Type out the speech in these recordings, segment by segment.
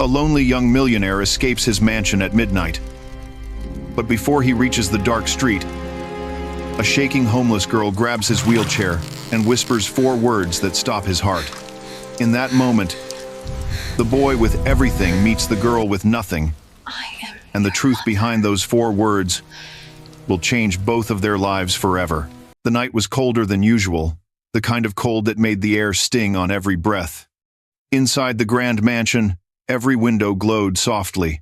A lonely young millionaire escapes his mansion at midnight. But before he reaches the dark street, a shaking homeless girl grabs his wheelchair and whispers 4 words that stop his heart. In that moment, the boy with everything meets the girl with nothing, and the truth behind those 4 words will change both of their lives forever. The night was colder than usual, the kind of cold that made the air sting on every breath. Inside the grand mansion, every window glowed softly,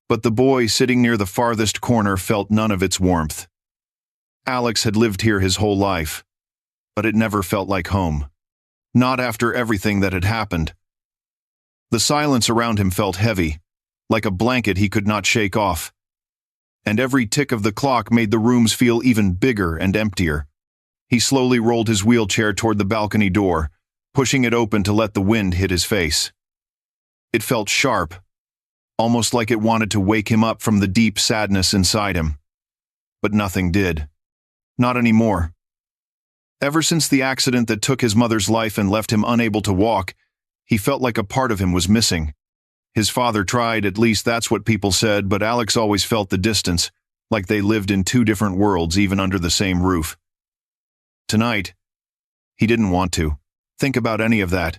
but the boy sitting near the farthest corner felt none of its warmth. Alex had lived here his whole life, but it never felt like home. Not after everything that had happened. The silence around him felt heavy, like a blanket he could not shake off. And every tick of the clock made the rooms feel even bigger and emptier. He slowly rolled his wheelchair toward the balcony door, pushing it open to let the wind hit his face. It felt sharp, almost like it wanted to wake him up from the deep sadness inside him. But nothing did. Not anymore. Ever since the accident that took his mother's life and left him unable to walk, he felt like a part of him was missing. His father tried, at least that's what people said, but Alex always felt the distance, like they lived in 2 different worlds even under the same roof. Tonight, he didn't want to think about any of that.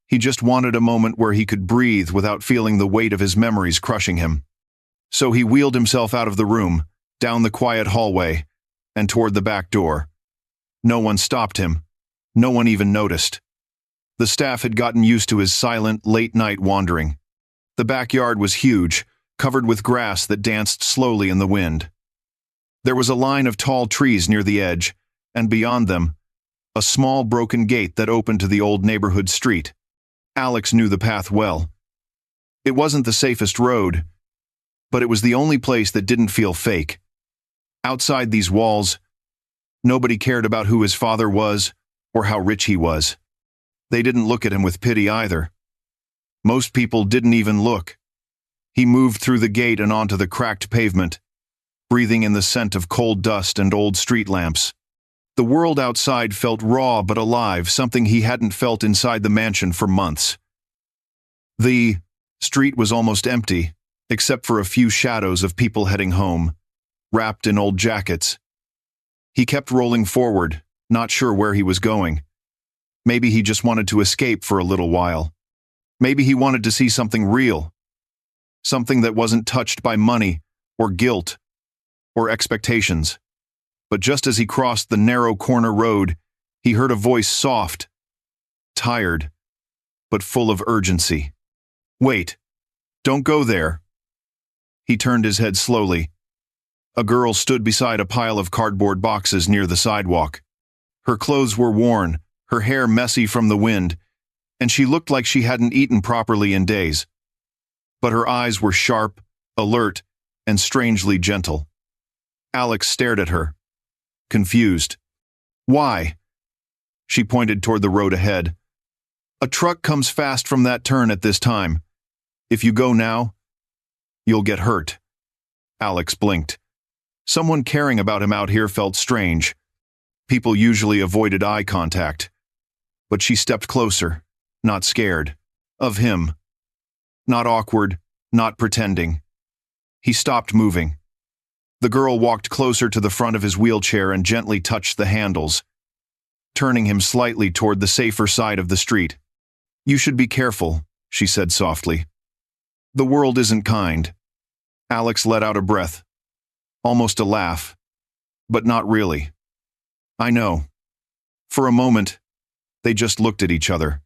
He just wanted a moment where he could breathe without feeling the weight of his memories crushing him. So he wheeled himself out of the room, down the quiet hallway, and toward the back door. No one stopped him. No one even noticed. The staff had gotten used to his silent, late-night wandering. The backyard was huge, covered with grass that danced slowly in the wind. There was a line of tall trees near the edge, and beyond them, a small broken gate that opened to the old neighborhood street. Alex knew the path well. It wasn't the safest road, but it was the only place that didn't feel fake. Outside these walls, nobody cared about who his father was or how rich he was. They didn't look at him with pity either. Most people didn't even look. He moved through the gate and onto the cracked pavement, breathing in the scent of cold dust and old street lamps. The world outside felt raw but alive, something he hadn't felt inside the mansion for months. The street was almost empty, except for a few shadows of people heading home, wrapped in old jackets. He kept rolling forward, not sure where he was going. Maybe he just wanted to escape for a little while. Maybe he wanted to see something real. Something that wasn't touched by money, or guilt, or expectations. But just as he crossed the narrow corner road, he heard a voice soft, tired, but full of urgency. "Wait, don't go there." He turned his head slowly. A girl stood beside a pile of cardboard boxes near the sidewalk. Her clothes were worn, her hair messy from the wind, and she looked like she hadn't eaten properly in days. But her eyes were sharp, alert, and strangely gentle. Alex stared at her, confused. "Why?" She pointed toward the road ahead. "A truck comes fast from that turn at this time. If you go now, you'll get hurt." Alex blinked. Someone caring about him out here felt strange. People usually avoided eye contact. But she stepped closer, not scared. Of him. Not awkward, not pretending. He stopped moving. The girl walked closer to the front of his wheelchair and gently touched the handles, turning him slightly toward the safer side of the street. "You should be careful," she said softly. "The world isn't kind." Alex let out a breath, almost a laugh, but not really. "I know." For a moment, they just looked at each other.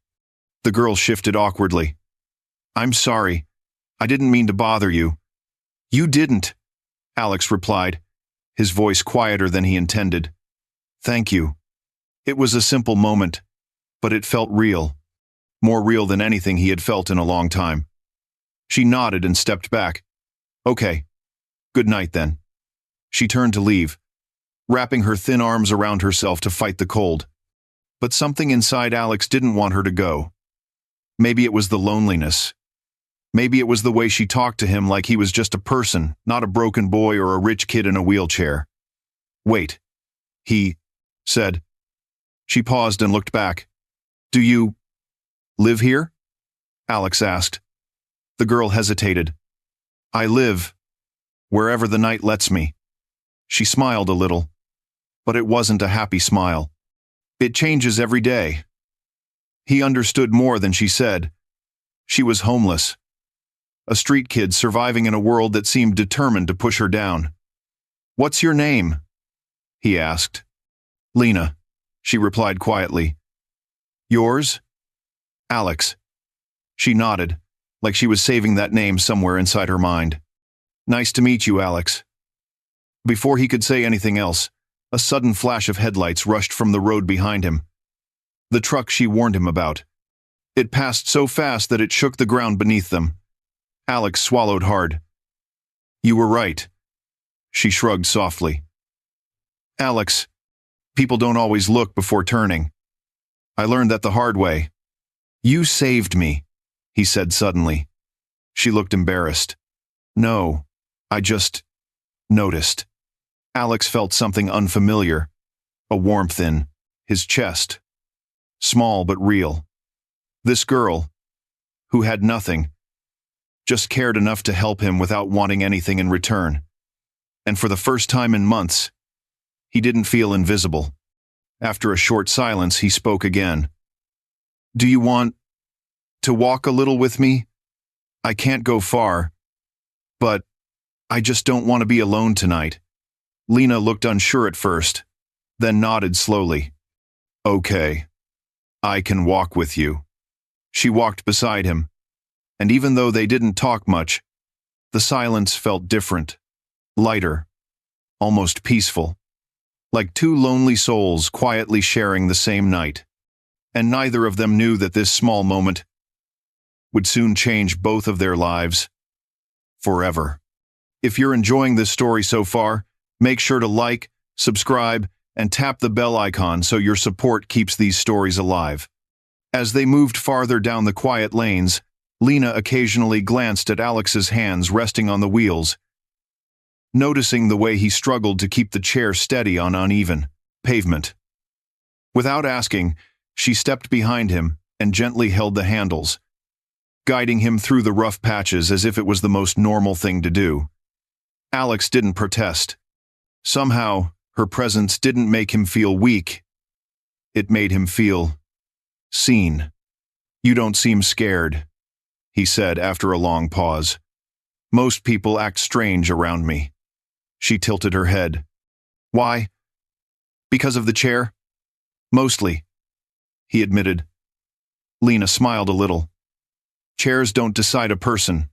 The girl shifted awkwardly. "I'm sorry. I didn't mean to bother you." "You didn't," Alex replied, his voice quieter than he intended. "Thank you." It was a simple moment, but it felt real. More real than anything he had felt in a long time. She nodded and stepped back. "Okay. Good night then." She turned to leave, wrapping her thin arms around herself to fight the cold. But something inside Alex didn't want her to go. Maybe it was the loneliness. Maybe it was the way she talked to him like he was just a person, not a broken boy or a rich kid in a wheelchair. "Wait," he said. She paused and looked back. "Do you live here?" Alex asked. The girl hesitated. I live wherever the night lets me. She smiled a little, but it wasn't a happy smile. It changes every day. He understood more than she said. She was homeless. A street kid surviving in a world that seemed determined to push her down. What's your name? He asked. Lena, she replied quietly. Yours? Alex. She nodded, like she was saving that name somewhere inside her mind. Nice to meet you, Alex. Before he could say anything else, a sudden flash of headlights rushed from the road behind him. The truck she warned him about. It passed so fast that it shook the ground beneath them. Alex swallowed hard. You were right. She shrugged softly. Alex, people don't always look before turning. I learned that the hard way. You saved me, he said suddenly. She looked embarrassed. No, I just noticed. Alex felt something unfamiliar, a warmth in his chest. Small but real. This girl, who had nothing, just cared enough to help him without wanting anything in return. And for the first time in months, he didn't feel invisible. After a short silence, he spoke again. Do you want to walk a little with me? I can't go far, but I just don't want to be alone tonight. Lena looked unsure at first, then nodded slowly. Okay, I can walk with you. She walked beside him, and even though they didn't talk much, the silence felt different, lighter, almost peaceful, like two lonely souls quietly sharing the same night. And neither of them knew that this small moment would soon change both of their lives forever. If you're enjoying this story so far, make sure to like, subscribe, and tap the bell icon so your support keeps these stories alive. As they moved farther down the quiet lanes, Lena occasionally glanced at Alex's hands resting on the wheels, noticing the way he struggled to keep the chair steady on uneven pavement. Without asking, she stepped behind him and gently held the handles, guiding him through the rough patches as if it was the most normal thing to do. Alex didn't protest. Somehow, her presence didn't make him feel weak. It made him feel seen. You don't seem scared, he said after a long pause. Most people act strange around me. She tilted her head. Why? Because of the chair? Mostly, he admitted. Lena smiled a little. Chairs don't decide a person.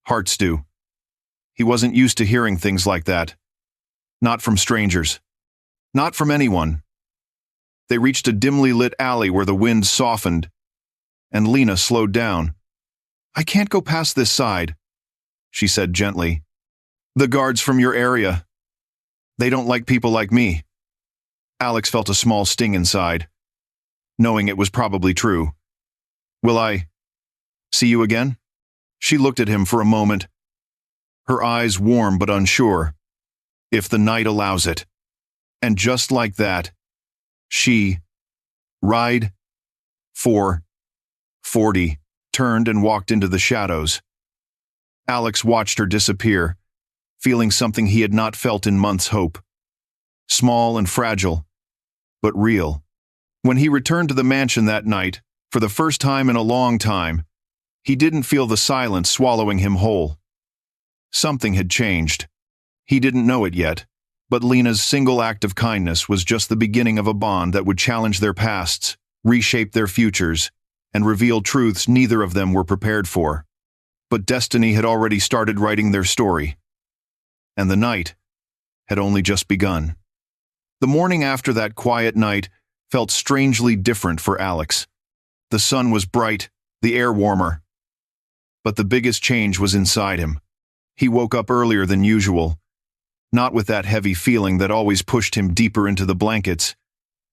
Hearts do. He wasn't used to hearing things like that. Not from strangers. Not from anyone. They reached a dimly lit alley where the wind softened, and Lena slowed down. I can't go past this side, she said gently. The guards from your area. They don't like people like me. Alex felt a small sting inside, knowing it was probably true. Will I see you again? She looked at him for a moment, her eyes warm but unsure. If the night allows it. And just like that, she, ride, 440, turned and walked into the shadows. Alex watched her disappear, feeling something he had not felt in months' hope. Small and fragile, but real. When he returned to the mansion that night, for the first time in a long time, he didn't feel the silence swallowing him whole. Something had changed. He didn't know it yet, but Lena's single act of kindness was just the beginning of a bond that would challenge their pasts, reshape their futures, and reveal truths neither of them were prepared for. But destiny had already started writing their story, and the night had only just begun. The morning after that quiet night felt strangely different for Alex. The sun was bright, the air warmer. But the biggest change was inside him. He woke up earlier than usual, not with that heavy feeling that always pushed him deeper into the blankets,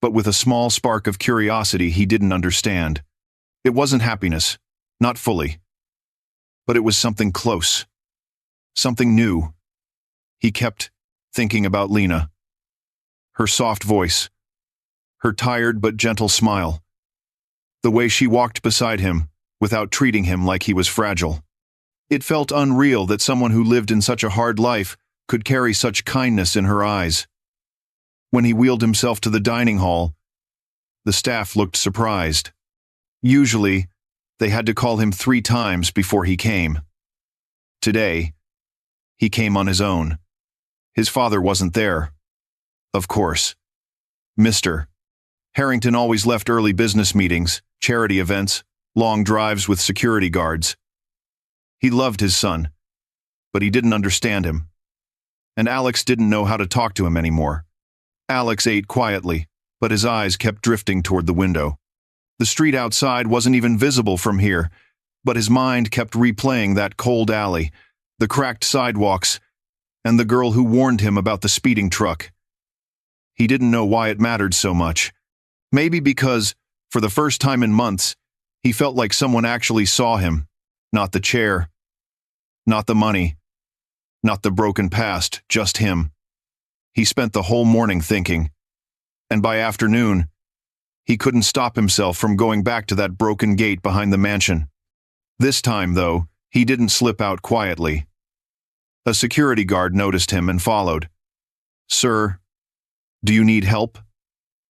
but with a small spark of curiosity he didn't understand. It wasn't happiness, not fully, but it was something close, something new. He kept thinking about Lena, her soft voice, her tired but gentle smile, the way she walked beside him without treating him like he was fragile. It felt unreal that someone who lived in such a hard life could carry such kindness in her eyes. When he wheeled himself to the dining hall, the staff looked surprised. Usually, they had to call him 3 times before he came. Today, he came on his own. His father wasn't there. Of course. Mr. Harrington always left early business meetings, charity events, long drives with security guards. He loved his son, but he didn't understand him. And Alex didn't know how to talk to him anymore. Alex ate quietly, but his eyes kept drifting toward the window. The street outside wasn't even visible from here, but his mind kept replaying that cold alley, the cracked sidewalks, and the girl who warned him about the speeding truck. He didn't know why it mattered so much. Maybe because, for the first time in months, he felt like someone actually saw him. Not the chair, not the money, not the broken past, just him. He spent the whole morning thinking, and by afternoon, he couldn't stop himself from going back to that broken gate behind the mansion. This time, though, he didn't slip out quietly. A security guard noticed him and followed. "Sir, do you need help?"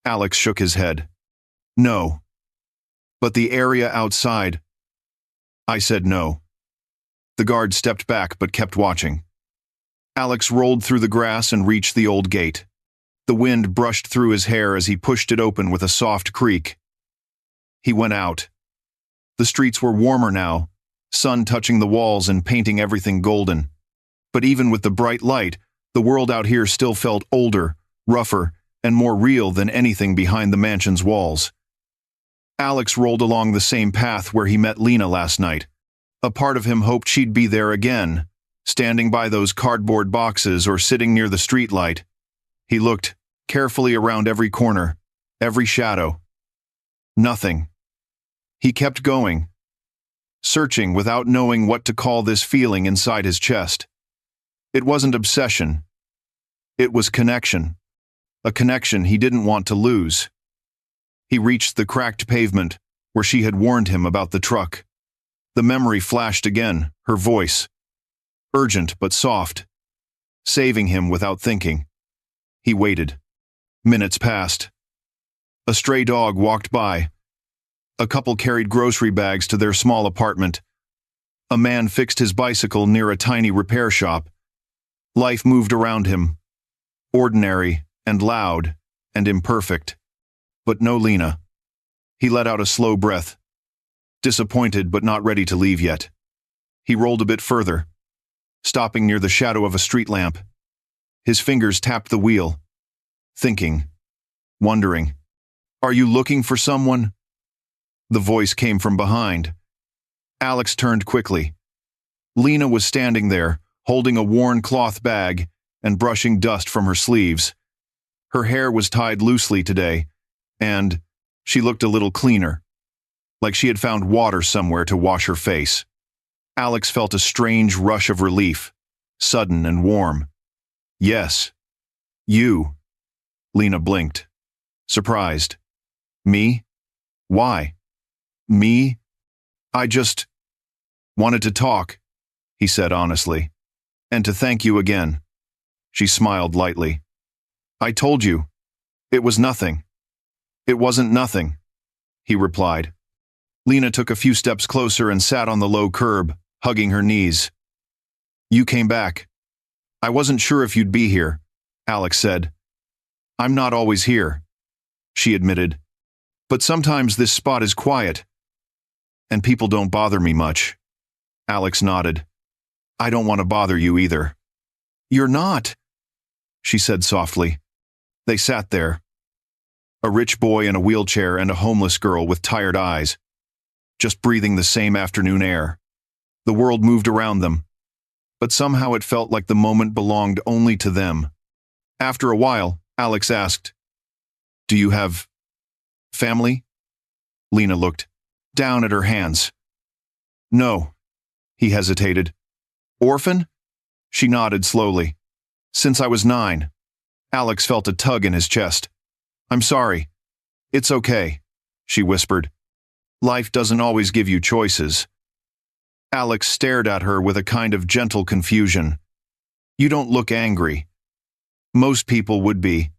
Alex shook his head. "No." "But the area outside." I said no. The guard stepped back but kept watching. Alex rolled through the grass and reached the old gate. The wind brushed through his hair as he pushed it open with a soft creak. He went out. The streets were warmer now, sun touching the walls and painting everything golden. But even with the bright light, the world out here still felt older, rougher, and more real than anything behind the mansion's walls. Alex rolled along the same path where he met Lena last night. A part of him hoped she'd be there again, standing by those cardboard boxes or sitting near the streetlight. He looked carefully around every corner, every shadow. Nothing. He kept going, searching without knowing what to call this feeling inside his chest. It wasn't obsession. It was connection. A connection he didn't want to lose. He reached the cracked pavement where she had warned him about the truck. The memory flashed again, her voice. Urgent but soft. Saving him without thinking. He waited. Minutes passed. A stray dog walked by. A couple carried grocery bags to their small apartment. A man fixed his bicycle near a tiny repair shop. Life moved around him. Ordinary and loud and imperfect. But no Lena. He let out a slow breath. Disappointed but not ready to leave yet. He rolled a bit further, stopping near the shadow of a street lamp. His fingers tapped the wheel. Thinking. Wondering. "Are you looking for someone?" The voice came from behind. Alex turned quickly. Lena was standing there, holding a worn cloth bag and brushing dust from her sleeves. Her hair was tied loosely today, and she looked a little cleaner, like she had found water somewhere to wash her face. Alex felt a strange rush of relief, sudden and warm. "Yes. You." Lena blinked. Surprised. "Me? Why?" "Me? I just wanted to talk," he said honestly. "And to thank you again." She smiled lightly. "I told you. It was nothing." "It wasn't nothing," he replied. Lena took a few steps closer and sat on the low curb, hugging her knees. "You came back. I wasn't sure if you'd be here," Alex said. "I'm not always here," she admitted. "But sometimes this spot is quiet, and people don't bother me much." Alex nodded. "I don't want to bother you either." "You're not," she said softly. They sat there. A rich boy in a wheelchair and a homeless girl with tired eyes, just breathing the same afternoon air. The world moved around them, but somehow it felt like the moment belonged only to them. After a while, Alex asked, "Do you have family?" Lena looked down at her hands. "No," he hesitated. "Orphan?" She nodded slowly. "Since I was 9. Alex felt a tug in his chest. "I'm sorry." "It's okay," she whispered. "Life doesn't always give you choices." Alex stared at her with a kind of gentle confusion. You don't look angry. Most people would be.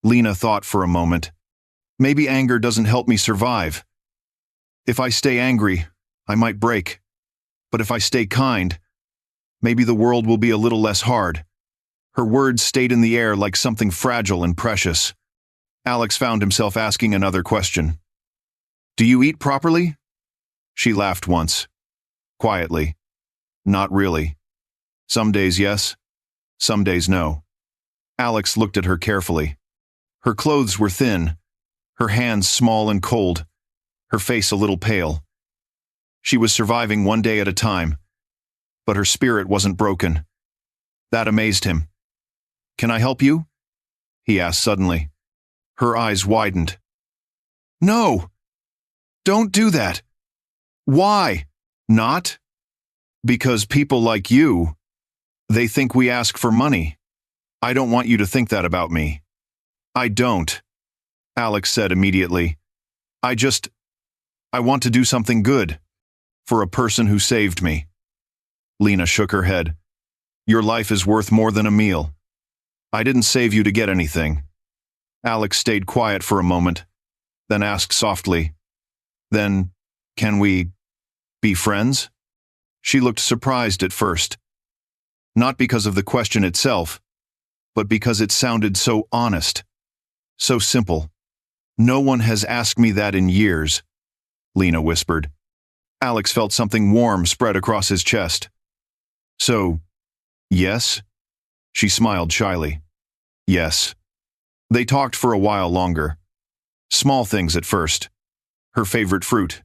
Lena thought for a moment. Maybe anger doesn't help me survive. If I stay angry, I might break. But if I stay kind, maybe the world will be a little less hard. Her words stayed in the air like something fragile and precious. Alex found himself asking another question. Do you eat properly? She laughed once. Quietly. Not really. Some days yes, some days no. Alex looked at her carefully. Her clothes were thin, her hands small and cold, her face a little pale. She was surviving one day at a time, but her spirit wasn't broken. That amazed him. Can I help you? He asked suddenly. Her eyes widened. No! Don't do that! Why? Not? Because people like you, they think we ask for money. I don't want you to think that about me. I don't, Alex said immediately. I want to do something good. For a person who saved me. Lena shook her head. Your life is worth more than a meal. I didn't save you to get anything. Alex stayed quiet for a moment, then asked softly, Then, can we be friends? She looked surprised at first. Not because of the question itself, but because it sounded so honest, so simple. No one has asked me that in years, Lena whispered. Alex felt something warm spread across his chest. So, yes? She smiled shyly. Yes. They talked for a while longer. Small things at first. Her favorite fruit.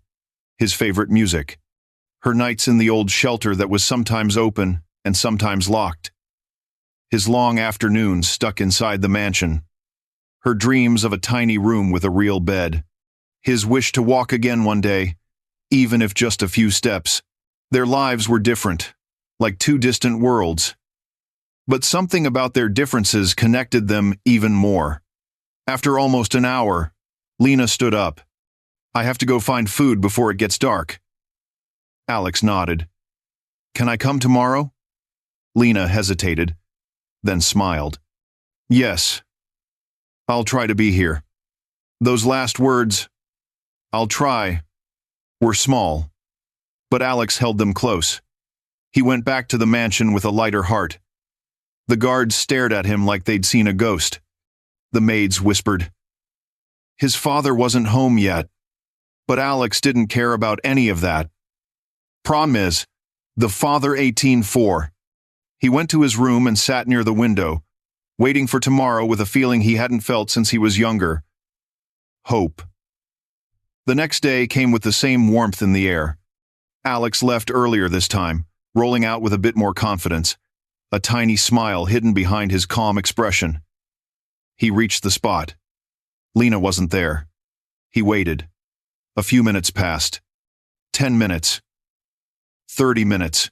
His favorite music. Her nights in the old shelter that was sometimes open and sometimes locked. His long afternoons stuck inside the mansion. Her dreams of a tiny room with a real bed. His wish to walk again one day, even if just a few steps. Their lives were different, like two distant worlds. But something about their differences connected them even more. After almost an hour, Lena stood up. I have to go find food before it gets dark. Alex nodded. Can I come tomorrow? Lena hesitated, then smiled. Yes. I'll try to be here. Those last words, I'll try, were small, but Alex held them close. He went back to the mansion with a lighter heart. The guards stared at him like they'd seen a ghost. The maids whispered. His father wasn't home yet, but Alex didn't care about any of that. Problem is, the father 18-4. He went to his room and sat near the window, waiting for tomorrow with a feeling he hadn't felt since he was younger. Hope. The next day came with the same warmth in the air. Alex left earlier this time, rolling out with a bit more confidence, a tiny smile hidden behind his calm expression. He reached the spot. Lena wasn't there. He waited. A few minutes passed. 10 minutes. 30 minutes.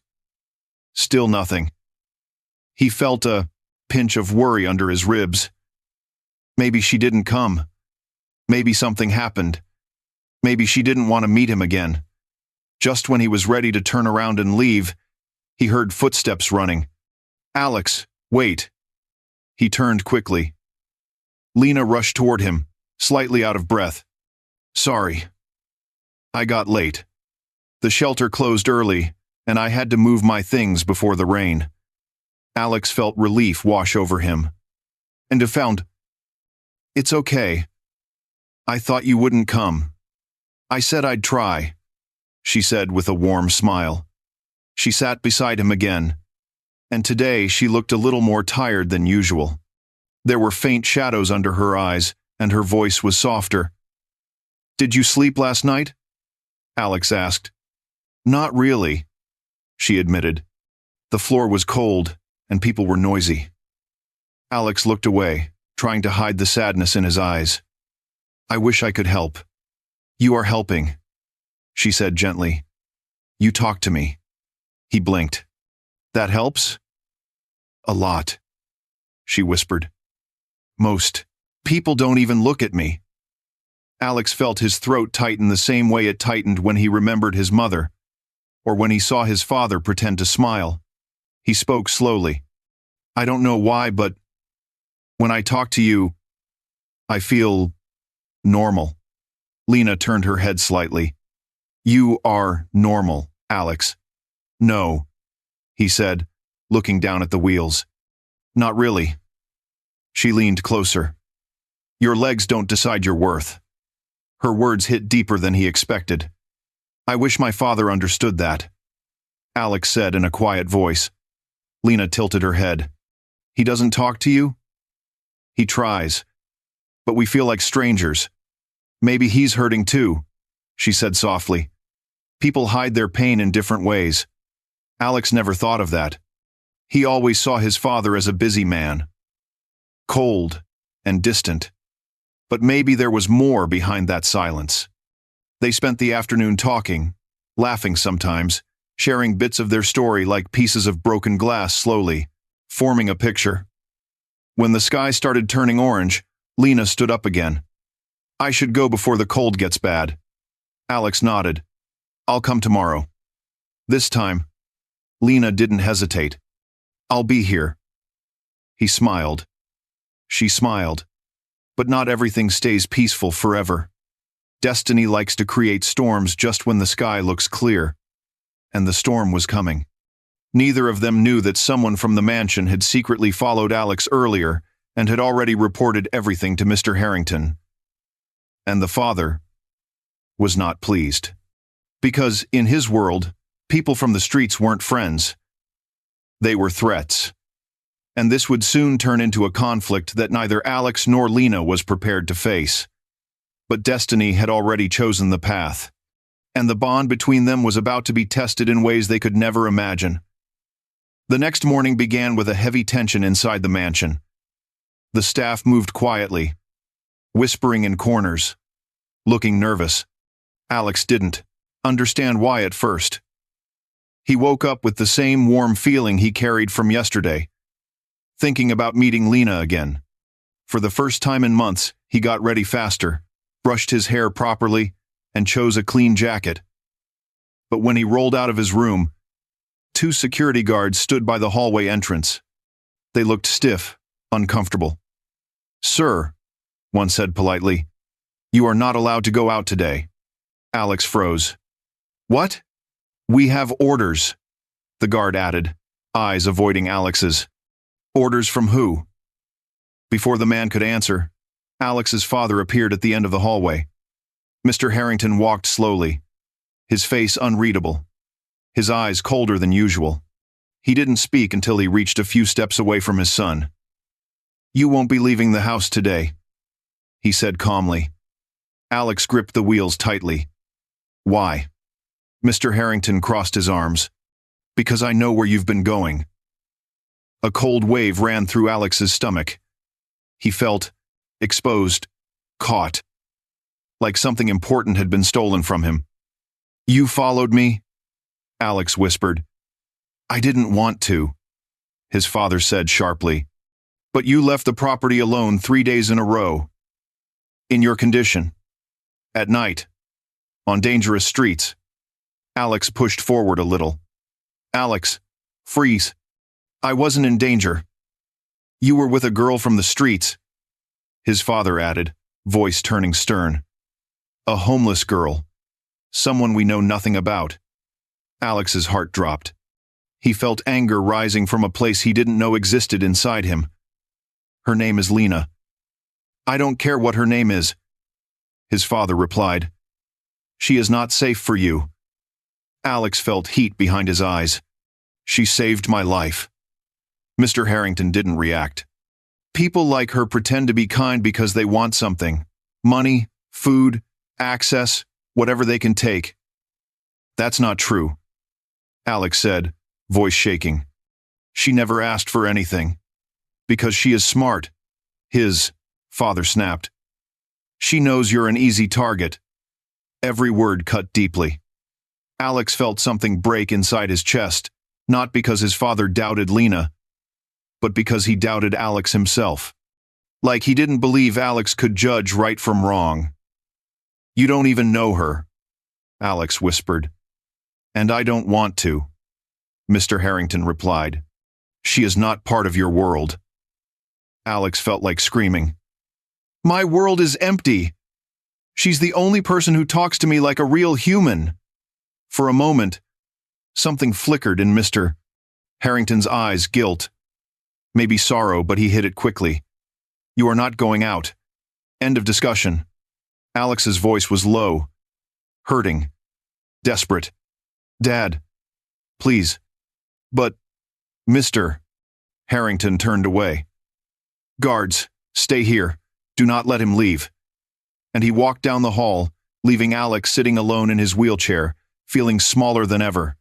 Still nothing. He felt a pinch of worry under his ribs. Maybe she didn't come. Maybe something happened. Maybe she didn't want to meet him again. Just when he was ready to turn around and leave, he heard footsteps running. Alex, wait. He turned quickly. Lena rushed toward him, slightly out of breath. Sorry. I got late. The shelter closed early, and I had to move my things before the rain. Alex felt relief wash over him. And found, It's okay. I thought you wouldn't come. I said I'd try, she said with a warm smile. She sat beside him again, and today she looked a little more tired than usual. There were faint shadows under her eyes, and her voice was softer. Did you sleep last night? Alex asked. Not really, she admitted. The floor was cold, and people were noisy. Alex looked away, trying to hide the sadness in his eyes. I wish I could help. You are helping, she said gently. You talk to me. He blinked. That helps? A lot, she whispered. Most people don't even look at me. Alex felt his throat tighten the same way it tightened when he remembered his mother. or when he saw his father pretend to smile. He spoke slowly. "I don't know why, but when I talk to you, I feel normal." Lena turned her head slightly. "You are normal, Alex." "No," he said, looking down at the wheels. "Not really." She leaned closer. "Your legs don't decide your worth." Her words hit deeper than he expected. "I wish my father understood that," Alex said in a quiet voice. Lena tilted her head. "He doesn't talk to you?" "He tries, but we feel like strangers. Maybe he's hurting too," she said softly. "People hide their pain in different ways." Alex never thought of that. He always saw his father as a busy man, cold and distant. But maybe there was more behind that silence. They spent the afternoon talking, laughing sometimes, sharing bits of their story like pieces of broken glass slowly, forming a picture. When the sky started turning orange, Lena stood up again. "I should go before the cold gets bad." Alex nodded. "I'll come tomorrow." This time, Lena didn't hesitate. "I'll be here." He smiled. She smiled. But not everything stays peaceful forever. Destiny likes to create storms just when the sky looks clear. And the storm was coming. Neither of them knew that someone from the mansion had secretly followed Alex earlier and had already reported everything to Mr. Harrington. And the father was not pleased. Because, in his world, people from the streets weren't friends. They were threats. And this would soon turn into a conflict that neither Alex nor Lena was prepared to face. But destiny had already chosen the path. And the bond between them was about to be tested in ways they could never imagine. The next morning began with a heavy tension inside the mansion. The staff moved quietly, whispering in corners, looking nervous. Alex didn't understand why at first. He woke up with the same warm feeling he carried from yesterday, thinking about meeting Lena again. For the first time in months, he got ready faster, brushed his hair properly, and chose a clean jacket. But when he rolled out of his room, 2 security guards stood by the hallway entrance. They looked stiff, uncomfortable. "Sir," one said politely, "you are not allowed to go out today." Alex froze. "What?" "We have orders," the guard added, eyes avoiding Alex's. "Orders from who?" Before the man could answer, Alex's father appeared at the end of the hallway. Mr. Harrington walked slowly, his face unreadable, his eyes colder than usual. He didn't speak until he reached a few steps away from his son. "You won't be leaving the house today," he said calmly. Alex gripped the wheels tightly. "Why?" Mr. Harrington crossed his arms. "Because I know where you've been going." A cold wave ran through Alex's stomach. He felt exposed, caught, like something important had been stolen from him. "You followed me?" Alex whispered. "I didn't want to," his father said sharply. "But you left the property alone 3 days in a row. In your condition. At night. On dangerous streets." Alex pushed forward a little. "Alex, freeze. I wasn't in danger. You were with a girl from the streets," his father added, voice turning stern. "A homeless girl. Someone we know nothing about." Alex's heart dropped. He felt anger rising from a place he didn't know existed inside him. "Her name is Lena." "I don't care what her name is," his father replied. "She is not safe for you." Alex felt heat behind his eyes. "She saved my life." Mr. Harrington didn't react. "People like her pretend to be kind because they want something. Money, food, access, whatever they can take." "That's not true," Alex said, voice shaking. "She never asked for anything. Because she is smart," his father snapped. "She knows you're an easy target." Every word cut deeply. Alex felt something break inside his chest, not because his father doubted Lena, but because he doubted Alex himself. Like he didn't believe Alex could judge right from wrong. "You don't even know her," Alex whispered. And I don't want to, Mr. Harrington replied. She is not part of your world. Alex felt like screaming. My world is empty. She's the only person who talks to me like a real human. For a moment, something flickered in Mr. Harrington's eyes, guilt. Maybe sorrow, but he hid it quickly. You are not going out. End of discussion. Alex's voice was low, hurting, desperate. Dad, please. But, Mr. Harrington turned away. Guards, stay here. Do not let him leave. And he walked down the hall, leaving Alex sitting alone in his wheelchair, feeling smaller than ever.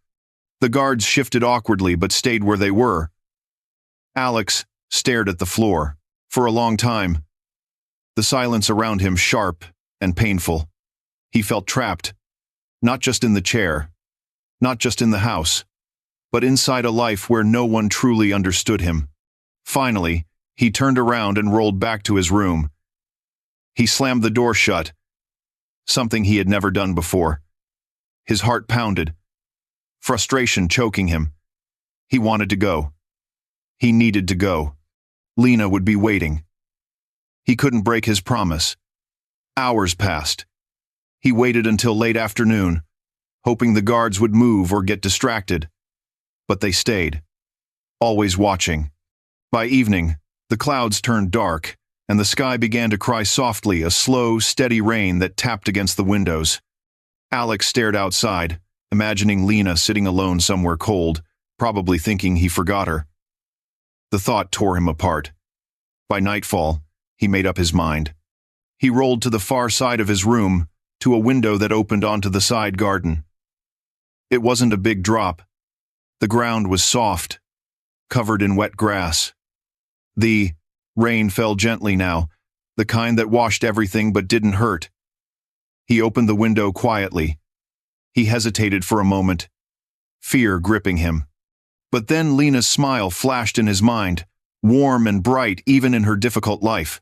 The guards shifted awkwardly but stayed where they were. Alex stared at the floor. For a long time, the silence around him sharp and painful. He felt trapped, not just in the chair, not just in the house, but inside a life where no one truly understood him. Finally, he turned around and rolled back to his room. He slammed the door shut, something he had never done before. His heart pounded, frustration choking him. He wanted to go. He needed to go. Lena would be waiting. He couldn't break his promise. Hours passed. He waited until late afternoon, hoping the guards would move or get distracted. But they stayed, always watching. By evening, the clouds turned dark, and the sky began to cry softly, a slow, steady rain that tapped against the windows. Alex stared outside, imagining Lena sitting alone somewhere cold, probably thinking he forgot her. The thought tore him apart. By nightfall, he made up his mind. He rolled to the far side of his room, to a window that opened onto the side garden. It wasn't a big drop. The ground was soft, covered in wet grass. The rain fell gently now, the kind that washed everything but didn't hurt. He opened the window quietly. He hesitated for a moment, fear gripping him. But then Lena's smile flashed in his mind, warm and bright even in her difficult life.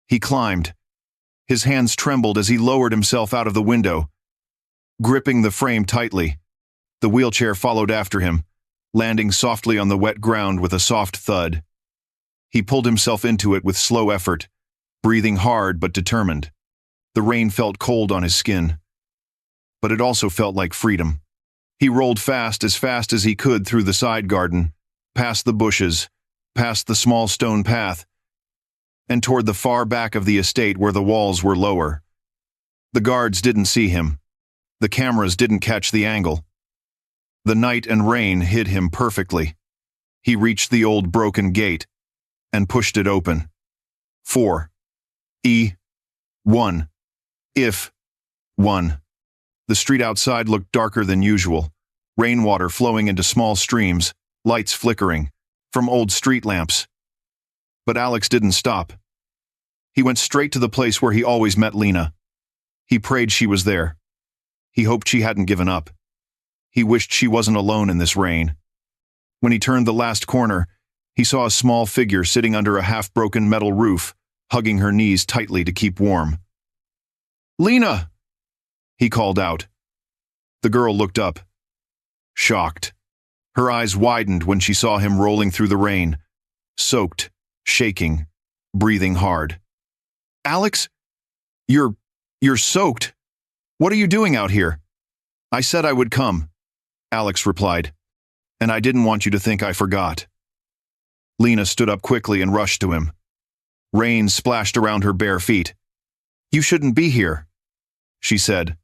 He climbed. His hands trembled as he lowered himself out of the window, gripping the frame tightly. The wheelchair followed after him, landing softly on the wet ground with a soft thud. He pulled himself into it with slow effort, breathing hard but determined. The rain felt cold on his skin, but it also felt like freedom. He rolled fast as he could through the side garden, past the bushes, past the small stone path, and toward the far back of the estate where the walls were lower. The guards didn't see him. The cameras didn't catch the angle. The night and rain hid him perfectly. He reached the old broken gate and pushed it open. 4. E. 1. If. 1. The street outside looked darker than usual, rainwater flowing into small streams, lights flickering, from old street lamps. But Alex didn't stop. He went straight to the place where he always met Lena. He prayed she was there. He hoped she hadn't given up. He wished she wasn't alone in this rain. When he turned the last corner, he saw a small figure sitting under a half-broken metal roof, hugging her knees tightly to keep warm. "Lena!" he called out. The girl looked up, shocked. Her eyes widened when she saw him rolling through the rain, soaked, shaking, breathing hard. "Alex? You're soaked. What are you doing out here?" "I said I would come," Alex replied, "and I didn't want you to think I forgot." Lena stood up quickly and rushed to him. Rain splashed around her bare feet. "You shouldn't be here," she said,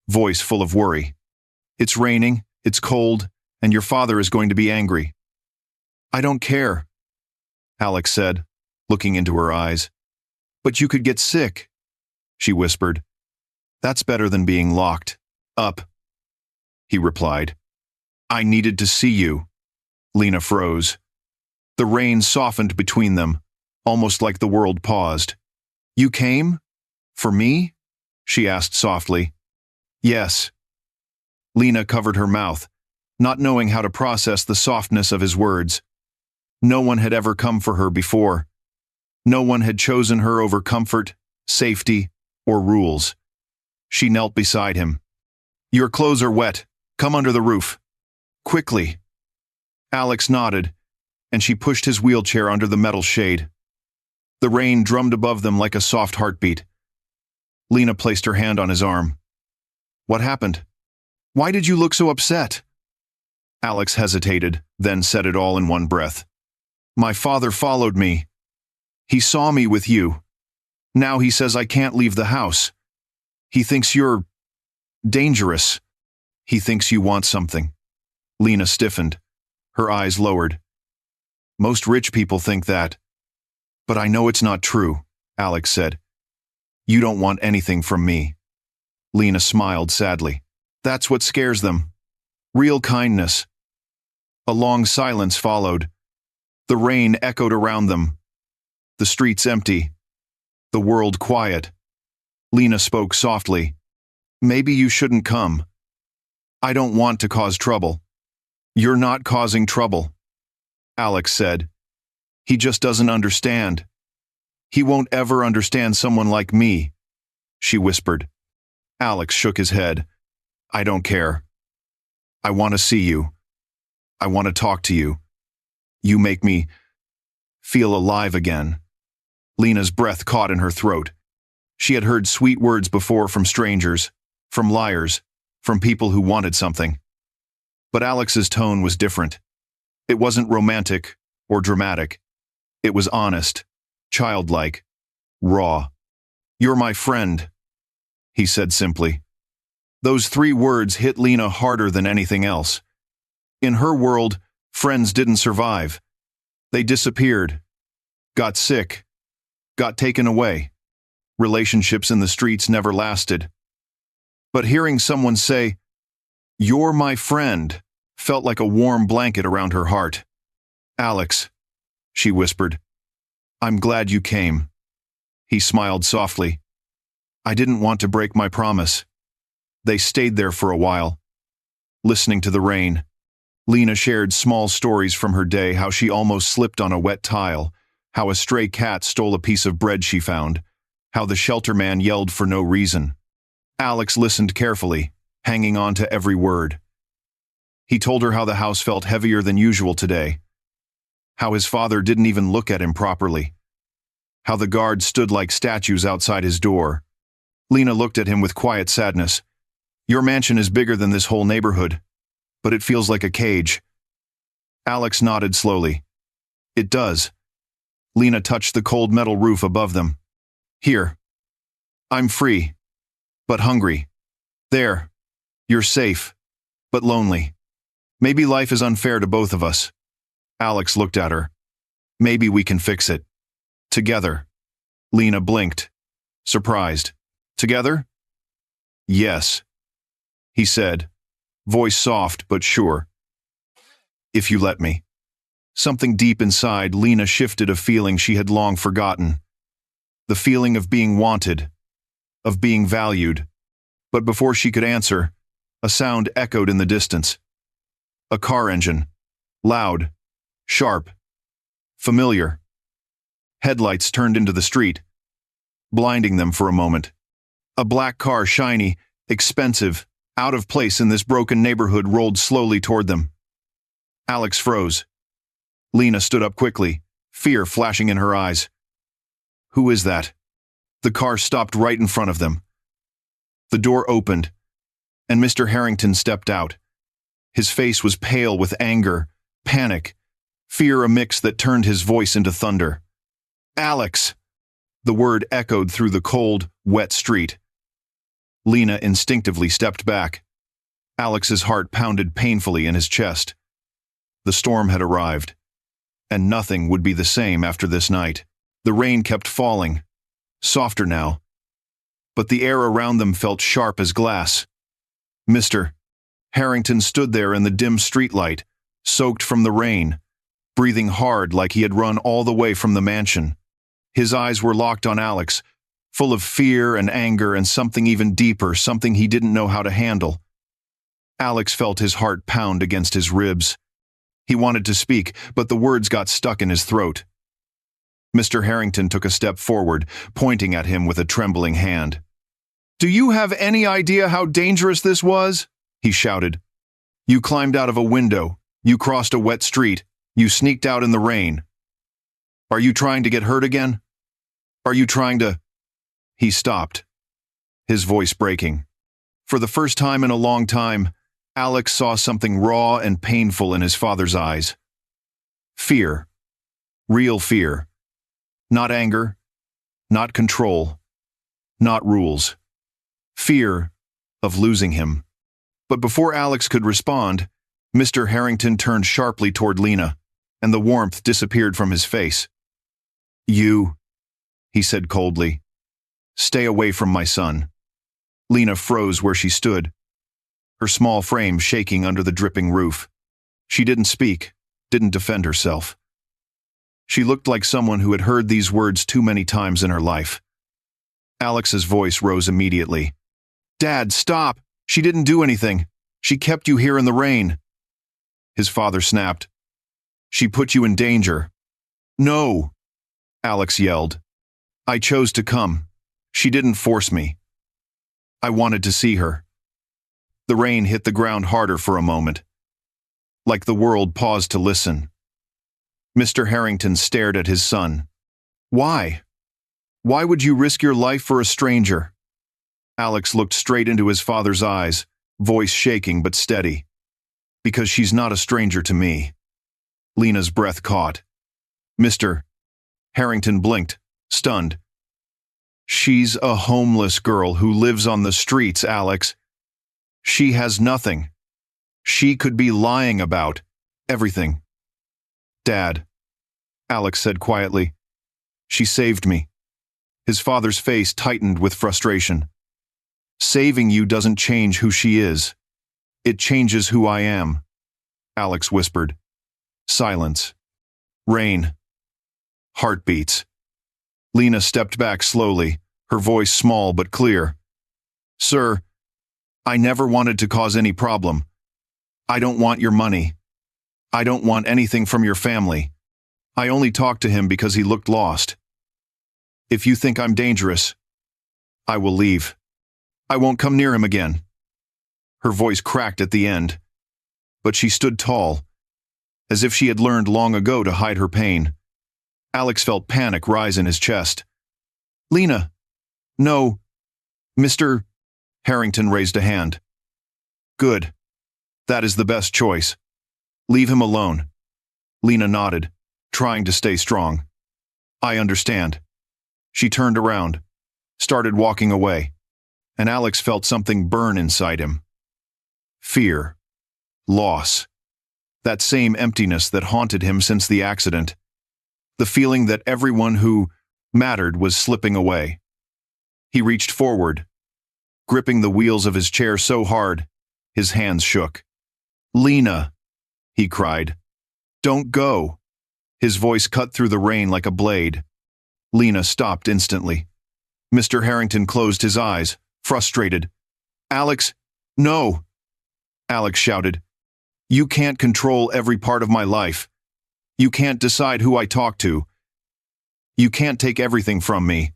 voice full of worry. "It's raining, it's cold, and your father is going to be angry." "I don't care," Alex said, looking into her eyes. "But you could get sick," she whispered. "That's better than being locked up," he replied. "I needed to see you." Lena froze. The rain softened between them, almost like the world paused. "You came? For me?" she asked softly. "Yes." Lena covered her mouth, not knowing how to process the softness of his words. No one had ever come for her before. No one had chosen her over comfort, safety, or rules. She knelt beside him. "Your clothes are wet," Come under the roof. Quickly. Alex nodded, and she pushed his wheelchair under the metal shade. The rain drummed above them like a soft heartbeat. Lena placed her hand on his arm. What happened? Why did you look so upset? Alex hesitated, then said it all in one breath. My father followed me. He saw me with you. Now he says I can't leave the house. He thinks you're dangerous. He thinks you want something. Lena stiffened. Her eyes lowered. Most rich people think that. But I know it's not true, Alex said. You don't want anything from me. Lena smiled sadly. That's what scares them. Real kindness. A long silence followed. The rain echoed around them. The streets empty. The world quiet. Lena spoke softly. Maybe you shouldn't come. I don't want to cause trouble. You're not causing trouble, Alex said. He just doesn't understand. He won't ever understand someone like me, she whispered. Alex shook his head. I don't care. I want to see you. I want to talk to you. You make me feel alive again. Lena's breath caught in her throat. She had heard sweet words before from strangers, from liars, from people who wanted something. But Alex's tone was different. It wasn't romantic or dramatic. It was honest, childlike, raw. You're my friend, he said simply. Those 3 words hit Lena harder than anything else. In her world, friends didn't survive. They disappeared, got sick, got taken away. Relationships in the streets never lasted. But hearing someone say, "You're my friend," felt like a warm blanket around her heart. Alex, she whispered, I'm glad you came. He smiled softly. I didn't want to break my promise. They stayed there for a while, listening to the rain. Lena shared small stories from her day, how she almost slipped on a wet tile, how a stray cat stole a piece of bread she found, how the shelter man yelled for no reason. Alex listened carefully, hanging on to every word. He told her how the house felt heavier than usual today, how his father didn't even look at him properly, how the guards stood like statues outside his door. Lena looked at him with quiet sadness. Your mansion is bigger than this whole neighborhood, but it feels like a cage. Alex nodded slowly. It does. Lena touched the cold metal roof above them. Here. I'm free, but hungry. There. You're safe, but lonely. Maybe life is unfair to both of us. Alex looked at her. Maybe we can fix it. Together. Lena blinked, surprised. Together? Yes, he said, voice soft but sure. If you let me. Something deep inside Lena shifted a feeling she had long forgotten. The feeling of being wanted, of being valued. But before she could answer, a sound echoed in the distance. A car engine. Loud. Sharp. Familiar. Headlights turned into the street, blinding them for a moment. A black car, shiny, expensive, out of place in this broken neighborhood, rolled slowly toward them. Alex froze. Lena stood up quickly, fear flashing in her eyes. Who is that? The car stopped right in front of them. The door opened, and Mr. Harrington stepped out. His face was pale with anger, panic, fear, a mix that turned his voice into thunder. Alex! The word echoed through the cold, wet street. Lena instinctively stepped back. Alex's heart pounded painfully in his chest. The storm had arrived, and nothing would be the same after this night. The rain kept falling, softer now, but the air around them felt sharp as glass. Mr. Harrington stood there in the dim streetlight, soaked from the rain, breathing hard like he had run all the way from the mansion. His eyes were locked on Alex, full of fear and anger and something even deeper, something he didn't know how to handle. Alex felt his heart pound against his ribs. He wanted to speak, but the words got stuck in his throat. Mr. Harrington took a step forward, pointing at him with a trembling hand. Do you have any idea how dangerous this was? He shouted. You climbed out of a window. You crossed a wet street. You sneaked out in the rain. Are you trying to get hurt again? Are you trying to—" He stopped, his voice breaking. For the first time in a long time, Alex saw something raw and painful in his father's eyes. Fear. Real fear. Not anger. Not control. Not rules. Fear of losing him. But before Alex could respond, Mr. Harrington turned sharply toward Lena, and the warmth disappeared from his face. "You," he said coldly, "stay away from my son." Lena froze where she stood, her small frame shaking under the dripping roof. She didn't speak, didn't defend herself. She looked like someone who had heard these words too many times in her life. Alex's voice rose immediately. "Dad, stop! She didn't do anything. She kept you here in the rain." His father snapped. "She put you in danger." "No!" Alex yelled. "I chose to come. She didn't force me. I wanted to see her." The rain hit the ground harder for a moment, like the world paused to listen. Mr. Harrington stared at his son. "Why? Why would you risk your life for a stranger?" Alex looked straight into his father's eyes, voice shaking but steady. "Because she's not a stranger to me." Lena's breath caught. Mr. Harrington blinked, stunned. "She's a homeless girl who lives on the streets, Alex. She has nothing. She could be lying about everything." "Dad," Alex said quietly, "she saved me." His father's face tightened with frustration. "Saving you doesn't change who she is. It changes who I am," Alex whispered. Silence. Rain. Heartbeats. Lena stepped back slowly, her voice small but clear. "Sir, I never wanted to cause any problem. I don't want your money. I don't want anything from your family. I only talked to him because he looked lost. If you think I'm dangerous, I will leave. I won't come near him again." Her voice cracked at the end, but she stood tall, as if she had learned long ago to hide her pain. Alex felt panic rise in his chest. "Lena, no." Mr. Harrington raised a hand. "Good. That is the best choice. Leave him alone." Lena nodded, trying to stay strong. "I understand." She turned around, started walking away, and Alex felt something burn inside him. Fear. Loss. That same emptiness that haunted him since the accident. The feeling that everyone who mattered was slipping away. He reached forward, gripping the wheels of his chair so hard, his hands shook. "Lena," he cried. "Don't go." His voice cut through the rain like a blade. Lena stopped instantly. Mr. Harrington closed his eyes, frustrated. "Alex, no!" Alex shouted. "You can't control every part of my life. You can't decide who I talk to. You can't take everything from me.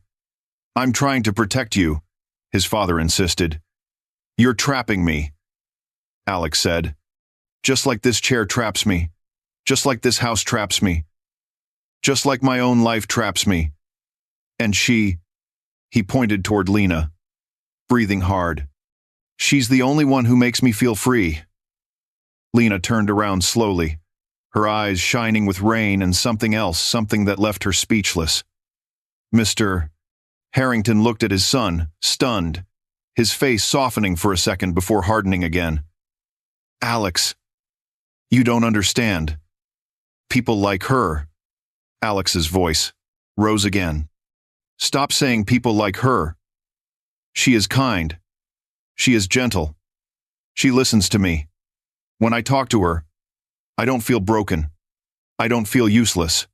I'm trying to protect you," his father insisted. "You're trapping me," Alex said. "Just like this chair traps me. Just like this house traps me. Just like my own life traps me. And she," he pointed toward Lena, breathing hard. "She's the only one who makes me feel free." Lena turned around slowly, her eyes shining with rain and something else, something that left her speechless. Mr. Harrington looked at his son, stunned, his face softening for a second before hardening again. "Alex, you don't understand. People like her." Alex's voice rose again. "Stop saying people like her. She is kind. She is gentle. She listens to me. When I talk to her, I don't feel broken. I don't feel useless.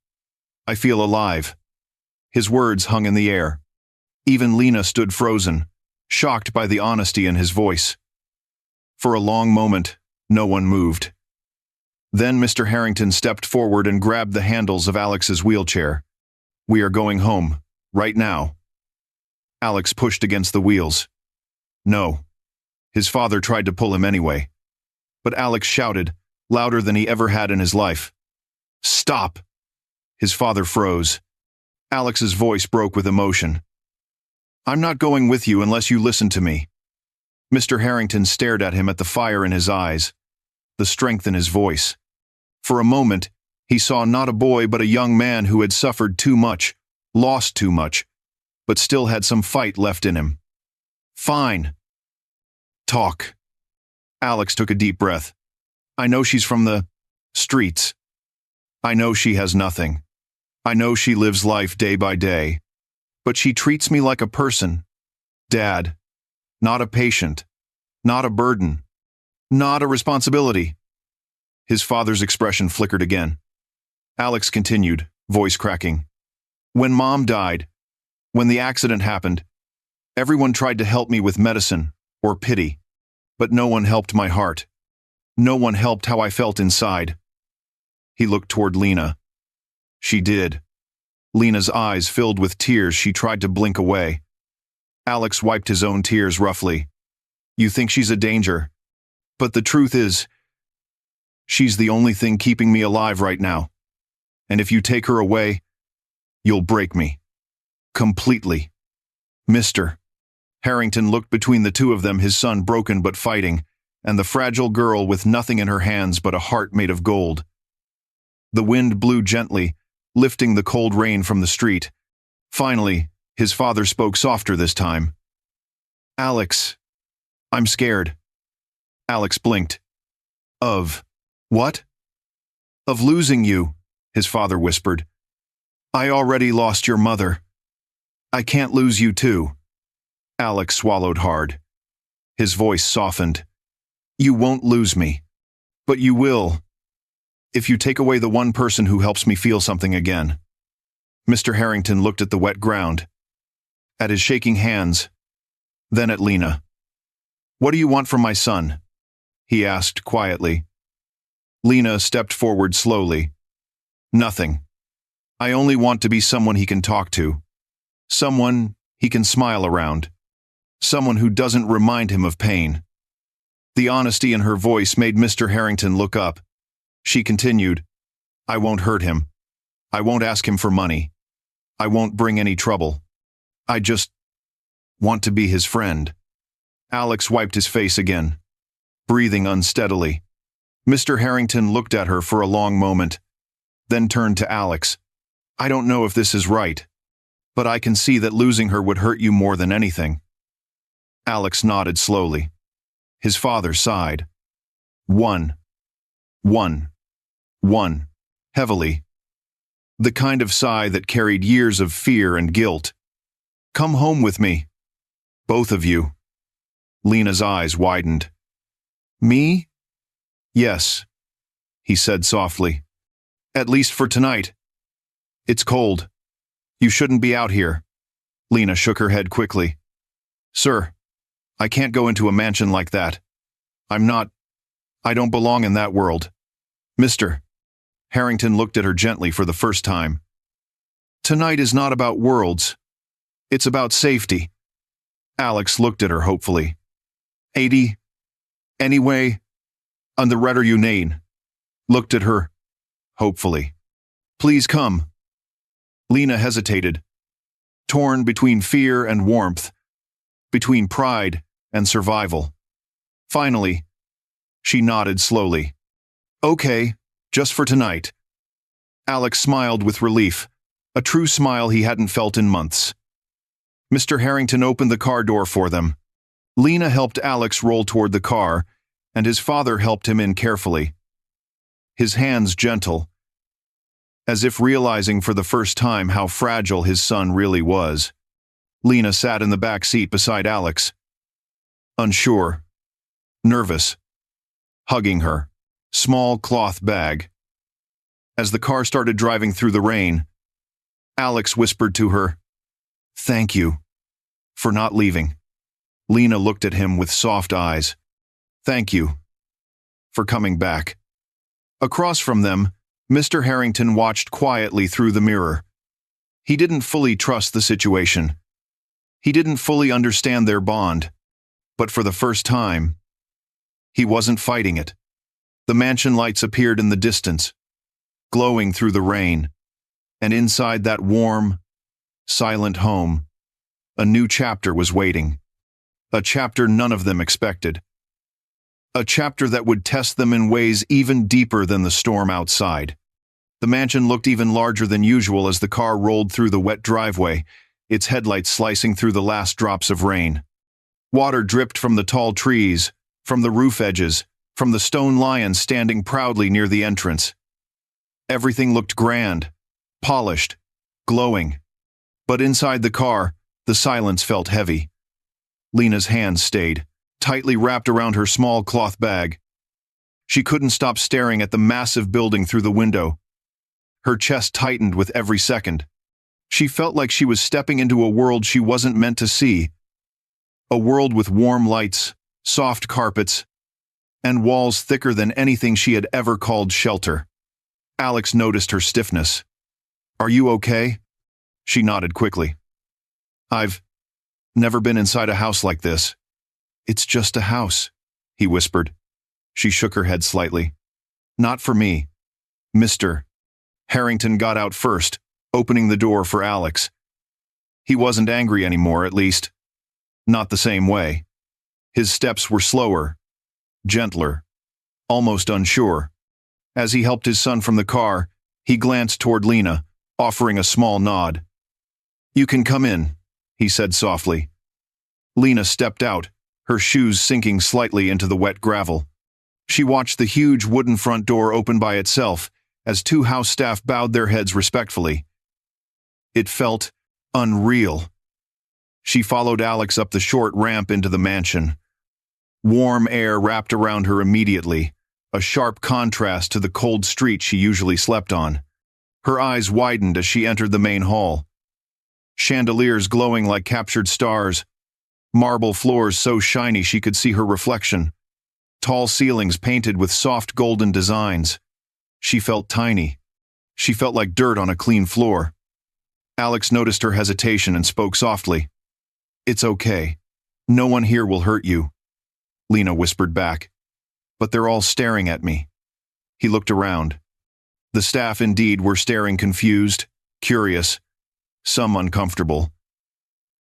I feel alive." His words hung in the air. Even Lena stood frozen, shocked by the honesty in his voice. For a long moment, no one moved. Then Mr. Harrington stepped forward and grabbed the handles of Alex's wheelchair. "We are going home, right now." Alex pushed against the wheels. "No." His father tried to pull him anyway. But Alex shouted, louder than he ever had in his life. "Stop!" His father froze. Alex's voice broke with emotion. "I'm not going with you unless you listen to me." Mr. Harrington stared at him, at the fire in his eyes, the strength in his voice. For a moment, he saw not a boy but a young man who had suffered too much, lost too much, but still had some fight left in him. "Fine. Talk." Alex took a deep breath. "I know she's from the streets. I know she has nothing. I know she lives life day by day. But she treats me like a person. Dad. Not a patient. Not a burden. Not a responsibility." His father's expression flickered again. Alex continued, voice cracking. "When Mom died, when the accident happened, everyone tried to help me with medicine or pity, but no one helped my heart. No one helped how I felt inside." He looked toward Lena. She did. Lena's eyes filled with tears. She tried to blink away. Alex wiped his own tears roughly. "You think she's a danger, but the truth is, she's the only thing keeping me alive right now. And if you take her away, you'll break me. Completely." Mr. Harrington looked between the two of them, his son broken but fighting, and the fragile girl with nothing in her hands but a heart made of gold. The wind blew gently, lifting the cold rain from the street. Finally, his father spoke softer this time. "Alex, I'm scared." Alex blinked. "Of what?" "Of losing you," his father whispered. "I already lost your mother. I can't lose you too." Alex swallowed hard. His voice softened. "You won't lose me. But you will. If you take away the one person who helps me feel something again." Mr. Harrington looked at the wet ground, at his shaking hands, then at Lena. "What do you want from my son?" he asked quietly. Lena stepped forward slowly. "Nothing. I only want to be someone he can talk to. Someone he can smile around. Someone who doesn't remind him of pain." The honesty in her voice made Mr. Harrington look up. She continued, "I won't hurt him. I won't ask him for money. I won't bring any trouble. I just want to be his friend." Alex wiped his face again, breathing unsteadily. Mr. Harrington looked at her for a long moment, then turned to Alex. "I don't know if this is right, but I can see that losing her would hurt you more than anything." Alex nodded slowly. His father sighed. One, heavily. The kind of sigh that carried years of fear and guilt. "Come home with me. Both of you." Lena's eyes widened. "Me?" "Yes," he said softly. "At least for tonight. It's cold. You shouldn't be out here." Lena shook her head quickly. "Sir, I can't go into a mansion like that. I don't belong in that world." Mr. Harrington looked at her gently for the first time. "Tonight is not about worlds. It's about safety." Alex looked at her hopefully. "80. Anyway, on the redder you name." Looked at her hopefully. "Please come." Lena hesitated, torn between fear and warmth, between pride and survival. Finally, she nodded slowly. "Okay, just for tonight." Alex smiled with relief, a true smile he hadn't felt in months. Mr. Harrington opened the car door for them. Lena helped Alex roll toward the car, and his father helped him in carefully. His hands gentle, as if realizing for the first time how fragile his son really was. Lena sat in the back seat beside Alex, unsure, nervous, hugging her small cloth bag. As the car started driving through the rain, Alex whispered to her, "Thank you for not leaving." Lena looked at him with soft eyes. "Thank you for coming back." Across from them, Mr. Harrington watched quietly through the mirror. He didn't fully trust the situation. He didn't fully understand their bond, but for the first time, he wasn't fighting it. The mansion lights appeared in the distance, glowing through the rain, and inside that warm, silent home, a new chapter was waiting. A chapter none of them expected. A chapter that would test them in ways even deeper than the storm outside. The mansion looked even larger than usual as the car rolled through the wet driveway, its headlights slicing through the last drops of rain. Water dripped from the tall trees, from the roof edges, from the stone lions standing proudly near the entrance. Everything looked grand, polished, glowing. But inside the car, the silence felt heavy. Lena's hands stayed, tightly wrapped around her small cloth bag. She couldn't stop staring at the massive building through the window. Her chest tightened with every second. She felt like she was stepping into a world she wasn't meant to see. A world with warm lights, soft carpets, and walls thicker than anything she had ever called shelter. Alex noticed her stiffness. "Are you okay?" She nodded quickly. "I've never been inside a house like this." "It's just a house," he whispered. She shook her head slightly. "Not for me." Mr. Harrington got out first, opening the door for Alex. He wasn't angry anymore, at least. Not the same way. His steps were slower, gentler, almost unsure. As he helped his son from the car, he glanced toward Lena, offering a small nod. "You can come in," he said softly. Lena stepped out, her shoes sinking slightly into the wet gravel. She watched the huge wooden front door open by itself as two house staff bowed their heads respectfully. It felt unreal. She followed Alex up the short ramp into the mansion. Warm air wrapped around her immediately, a sharp contrast to the cold street she usually slept on. Her eyes widened as she entered the main hall. Chandeliers glowing like captured stars, marble floors so shiny she could see her reflection, tall ceilings painted with soft golden designs. She felt tiny. She felt like dirt on a clean floor. Alex noticed her hesitation and spoke softly. "It's okay. No one here will hurt you," Lena whispered back. "But they're all staring at me." He looked around. The staff indeed were staring, confused, curious, some uncomfortable.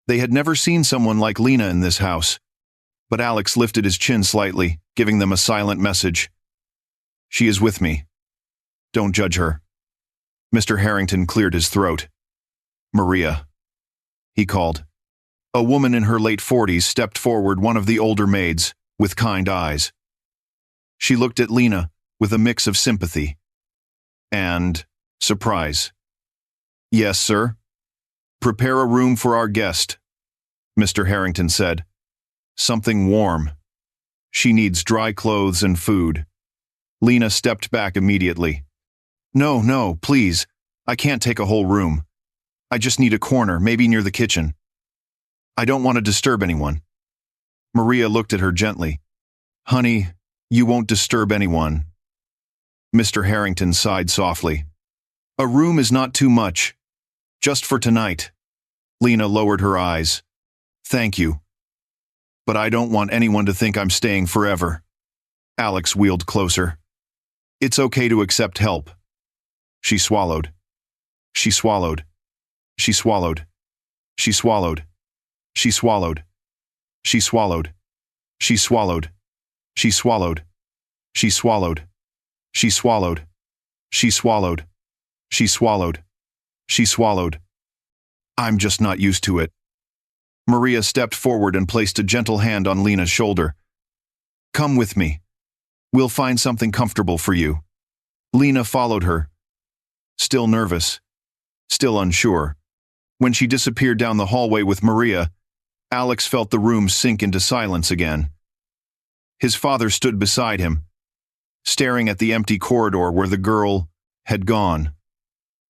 They had never seen someone like Lena in this house. But Alex lifted his chin slightly, giving them a silent message. "She is with me. Don't judge her." Mr. Harrington cleared his throat. "Maria," he called. A woman in her late 40s stepped forward, one of the older maids, with kind eyes. She looked at Lena with a mix of sympathy and surprise. "Yes, sir. Prepare a room for our guest," Mr. Harrington said. "Something warm. She needs dry clothes and food." Lena stepped back immediately. No, please. I can't take a whole room. I just need a corner, maybe near the kitchen. I don't want to disturb anyone." Maria looked at her gently. "Honey, you won't disturb anyone." Mr. Harrington sighed softly. "A room is not too much. Just for tonight." Lena lowered her eyes. "Thank you. But I don't want anyone to think I'm staying forever." Alex wheeled closer. "It's okay to accept help." She swallowed. She swallowed. She swallowed. She swallowed. She swallowed. She swallowed. She swallowed. She swallowed. She swallowed. She swallowed. She swallowed. She swallowed. She swallowed. "I'm just not used to it." Maria stepped forward and placed a gentle hand on Lena's shoulder. "Come with me. We'll find something comfortable for you." Lena followed her, still nervous, still unsure. When she disappeared down the hallway with Maria, Alex felt the room sink into silence again. His father stood beside him, staring at the empty corridor where the girl had gone.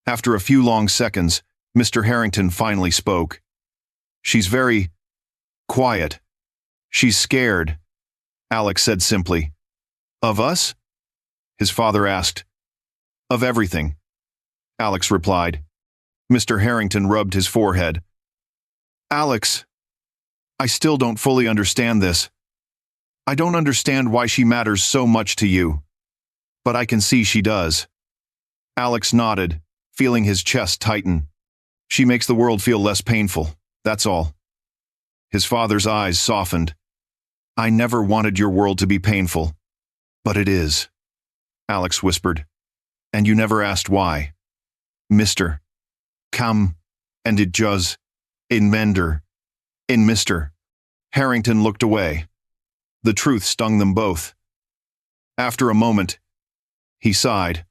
After a few long seconds, Mr. Harrington finally spoke. "She's very quiet. She's scared," Alex said simply. "Of us?" his father asked. "Of everything," Alex replied. Mr. Harrington rubbed his forehead. "Alex, I still don't fully understand this. I don't understand why she matters so much to you." But I can see she does. Alex nodded, feeling his chest tighten. She makes the world feel less painful, that's all. His father's eyes softened. I never wanted your world to be painful. But it is, Alex whispered. And you never asked why. Mister. Come. And it does. In Mender. In Mister. Harrington looked away. The truth stung them both. After a moment, he sighed.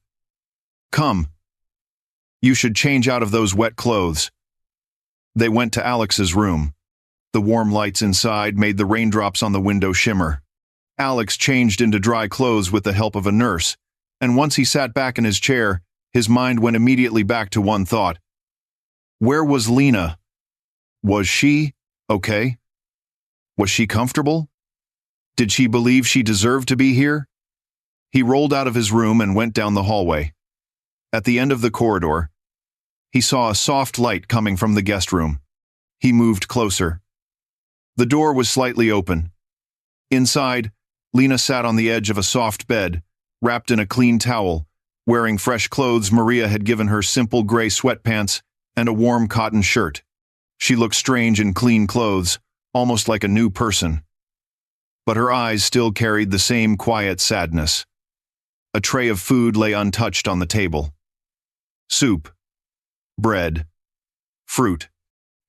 Come. You should change out of those wet clothes. They went to Alex's room. The warm lights inside made the raindrops on the window shimmer. Alex changed into dry clothes with the help of a nurse, and once he sat back in his chair, his mind went immediately back to one thought. Where was Lena? Was she okay? Was she comfortable? Did she believe she deserved to be here? He rolled out of his room and went down the hallway. At the end of the corridor, he saw a soft light coming from the guest room. He moved closer. The door was slightly open. Inside, Lena sat on the edge of a soft bed, wrapped in a clean towel, wearing fresh clothes Maria had given her, simple gray sweatpants and a warm cotton shirt. She looked strange in clean clothes, almost like a new person. But her eyes still carried the same quiet sadness. A tray of food lay untouched on the table. Soup. Bread. Fruit.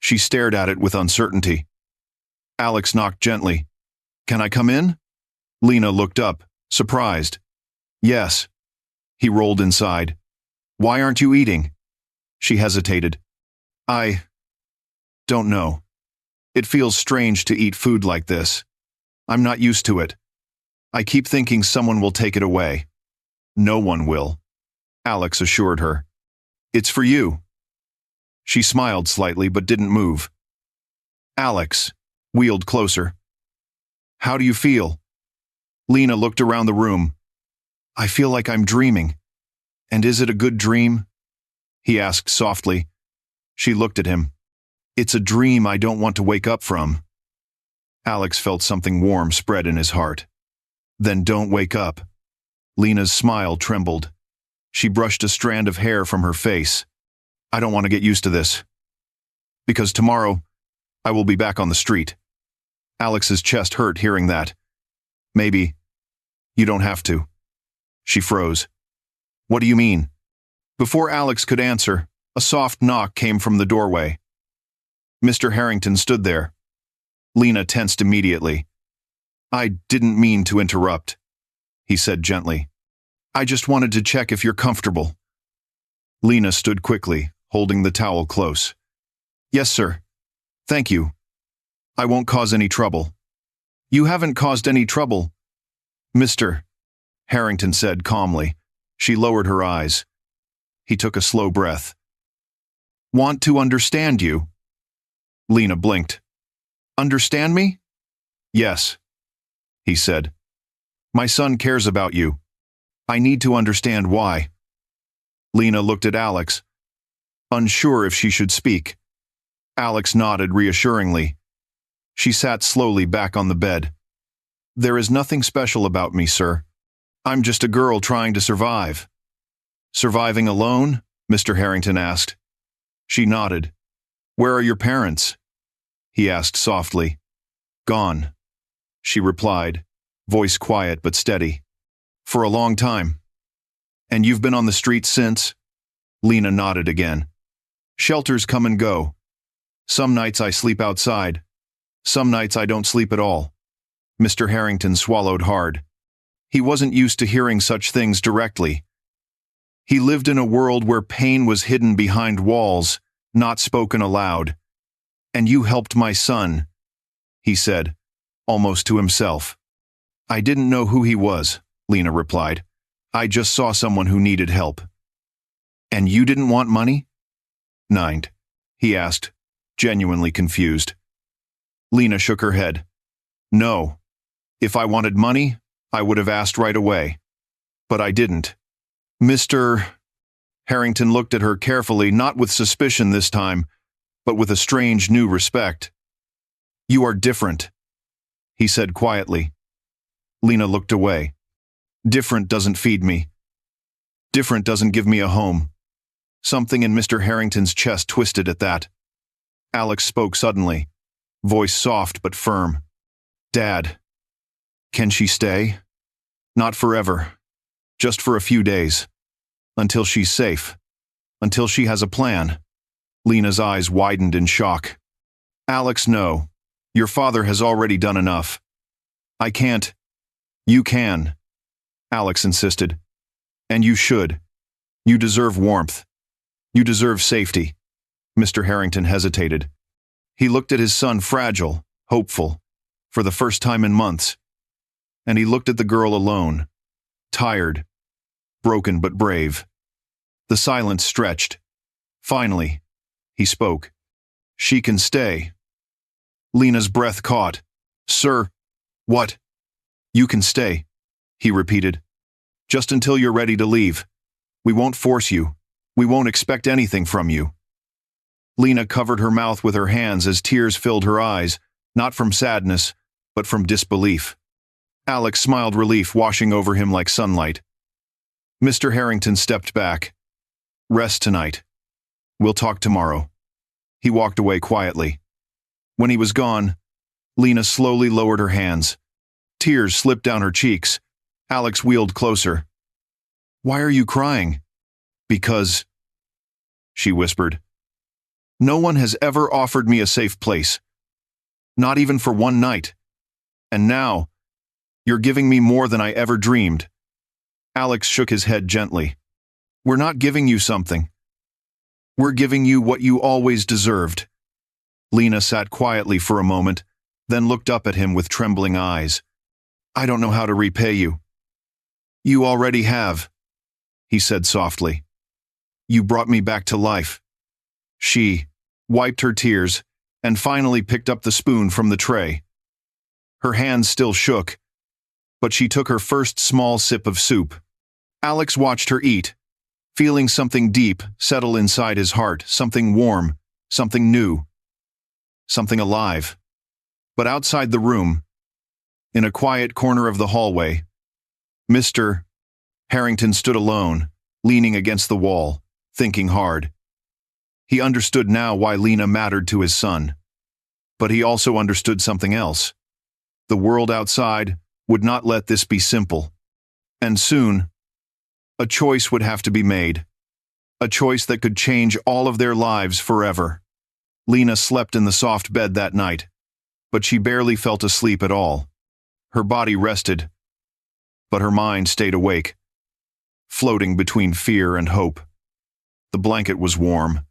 She stared at it with uncertainty. Alex knocked gently. Can I come in? Lena looked up, surprised. Yes. He rolled inside. Why aren't you eating? She hesitated. I don't know. It feels strange to eat food like this. I'm not used to it. I keep thinking someone will take it away. No one will, Alex assured her. It's for you. She smiled slightly but didn't move. Alex wheeled closer. How do you feel? Lena looked around the room. I feel like I'm dreaming. And is it a good dream? He asked softly. She looked at him. It's a dream I don't want to wake up from. Alex felt something warm spread in his heart. Then don't wake up. Lena's smile trembled. She brushed a strand of hair from her face. I don't want to get used to this. Because tomorrow, I will be back on the street. Alex's chest hurt hearing that. Maybe. You don't have to. She froze. What do you mean? Before Alex could answer, a soft knock came from the doorway. Mr. Harrington stood there. Lena tensed immediately. I didn't mean to interrupt, he said gently. I just wanted to check if you're comfortable. Lena stood quickly, holding the towel close. Yes, sir. Thank you. I won't cause any trouble. You haven't caused any trouble, Mr. Harrington said calmly. She lowered her eyes. He took a slow breath. Want to understand you? Lena blinked. Understand me? Yes, he said. My son cares about you. I need to understand why. Lena looked at Alex, unsure if she should speak. Alex nodded reassuringly. She sat slowly back on the bed. There is nothing special about me, sir. I'm just a girl trying to survive. Surviving alone? Mr. Harrington asked. She nodded. Where are your parents? He asked softly. Gone, she replied, voice quiet but steady. For a long time. And you've been on the streets since? Lena nodded again. Shelters come and go. Some nights I sleep outside. Some nights I don't sleep at all. Mr. Harrington swallowed hard. He wasn't used to hearing such things directly. He lived in a world where pain was hidden behind walls, not spoken aloud. And you helped my son, he said, almost to himself. I didn't know who he was, Lena replied. I just saw someone who needed help. And you didn't want money? Nined, he asked, genuinely confused. Lena shook her head. No. If I wanted money, I would have asked right away. But I didn't. Mr. Harrington looked at her carefully, not with suspicion this time, but with a strange new respect. You are different, he said quietly. Lena looked away. Different doesn't feed me, Different doesn't give me a home. Something in Mr. Harrington's chest twisted at that. Alex spoke suddenly, voice soft but firm. Dad, can she stay? Not forever. Just for a few days. Until she's safe. Until she has a plan. Lena's eyes widened in shock. Alex, no. Your father has already done enough. I can't. You can. Alex insisted. And you should. You deserve warmth. You deserve safety. Mr. Harrington hesitated. He looked at his son, fragile, hopeful, for the first time in months. And he looked at the girl alone, tired, broken but brave. The silence stretched. Finally, he spoke. She can stay. Lena's breath caught. Sir, what? You can stay, he repeated. Just until you're ready to leave. We won't force you. We won't expect anything from you. Lena covered her mouth with her hands as tears filled her eyes, not from sadness, but from disbelief. Alex smiled relief washing over him like sunlight. Mr. Harrington stepped back. Rest tonight. We'll talk tomorrow. He walked away quietly. When he was gone, Lena slowly lowered her hands. Tears slipped down her cheeks. Alex wheeled closer. Why are you crying? Because, she whispered. No one has ever offered me a safe place. Not even for one night. And now, you're giving me more than I ever dreamed. Alex shook his head gently. We're not giving you something. We're giving you what you always deserved. Lena sat quietly for a moment, then looked up at him with trembling eyes. I don't know how to repay you. You already have, he said softly. You brought me back to life. She wiped her tears and finally picked up the spoon from the tray. Her hands still shook, but she took her first small sip of soup. Alex watched her eat, feeling something deep settle inside his heart, something warm, something new, something alive. But outside the room, in a quiet corner of the hallway, Mr. Harrington stood alone, leaning against the wall, thinking hard. He understood now why Lena mattered to his son. But he also understood something else. The world outside would not let this be simple. And soon, a choice would have to be made. A choice that could change all of their lives forever. Lena slept in the soft bed that night, but she barely felt asleep at all. Her body rested, but her mind stayed awake, floating between fear and hope. The blanket was warm,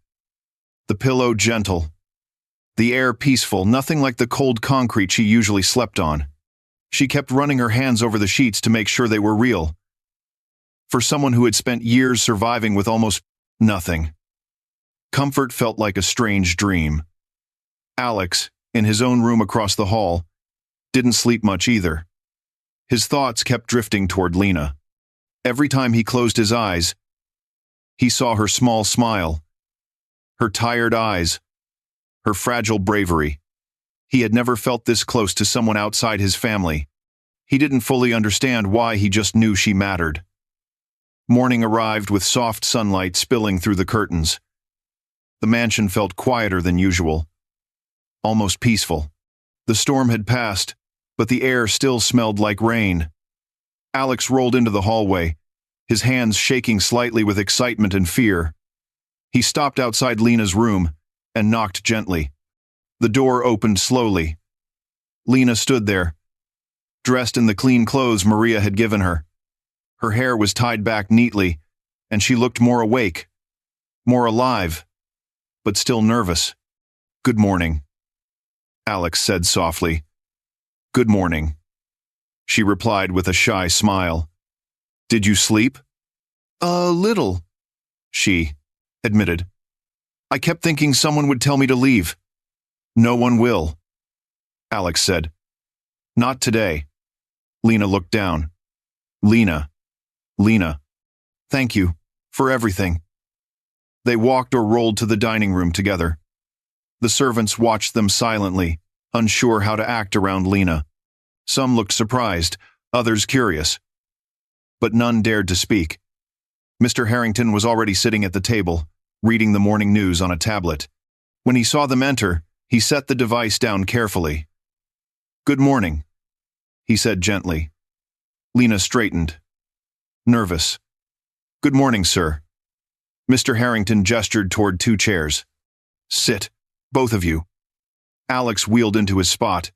the pillow gentle, the air peaceful, nothing like the cold concrete she usually slept on. She kept running her hands over the sheets to make sure they were real. For someone who had spent years surviving with almost nothing, comfort felt like a strange dream. Alex, in his own room across the hall, didn't sleep much either. His thoughts kept drifting toward Lena. Every time he closed his eyes, he saw her small smile, her tired eyes, her fragile bravery. He had never felt this close to someone outside his family. He didn't fully understand why, he just knew she mattered. Morning arrived with soft sunlight spilling through the curtains. The mansion felt quieter than usual, almost peaceful. The storm had passed, but the air still smelled like rain. Alex rolled into the hallway, his hands shaking slightly with excitement and fear. He stopped outside Lena's room and knocked gently. The door opened slowly. Lena stood there, dressed in the clean clothes Maria had given her. Her hair was tied back neatly, and she looked more awake, more alive, but still nervous. Good morning, Alex said softly. Good morning, she replied with a shy smile. Did you sleep? A little, she admitted. I kept thinking someone would tell me to leave. No one will, Alex said. Not today. Lena looked down. Lena, thank you for everything. They walked or rolled to the dining room together. The servants watched them silently, unsure how to act around Lena. Some looked surprised, others curious. But none dared to speak. Mr. Harrington was already sitting at the table, reading the morning news on a tablet. When he saw them enter, he set the device down carefully. "Good morning," he said gently. Lena straightened, nervous. "Good morning, sir." Mr. Harrington gestured toward 2 chairs. "Sit, both of you." Alex wheeled into his spot.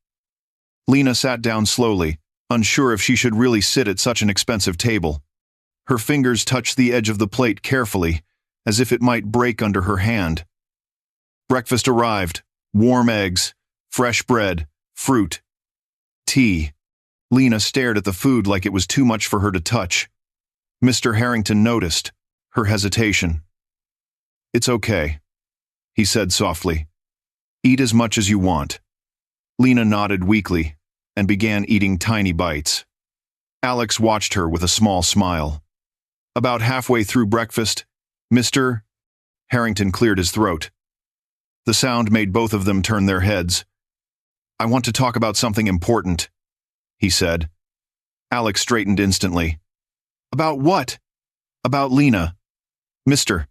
Lena sat down slowly, unsure if she should really sit at such an expensive table. Her fingers touched the edge of the plate carefully, as if it might break under her hand. Breakfast arrived: warm eggs, fresh bread, fruit, tea. Lena stared at the food like it was too much for her to touch. Mr. Harrington noticed her hesitation. "It's okay," he said softly. "Eat as much as you want." Lena nodded weakly and began eating tiny bites. Alex watched her with a small smile. About halfway through breakfast, Mr. Harrington cleared his throat. The sound made both of them turn their heads. "I want to talk about something important," he said. Alex straightened instantly. "About what?" "About Lena." "Mr.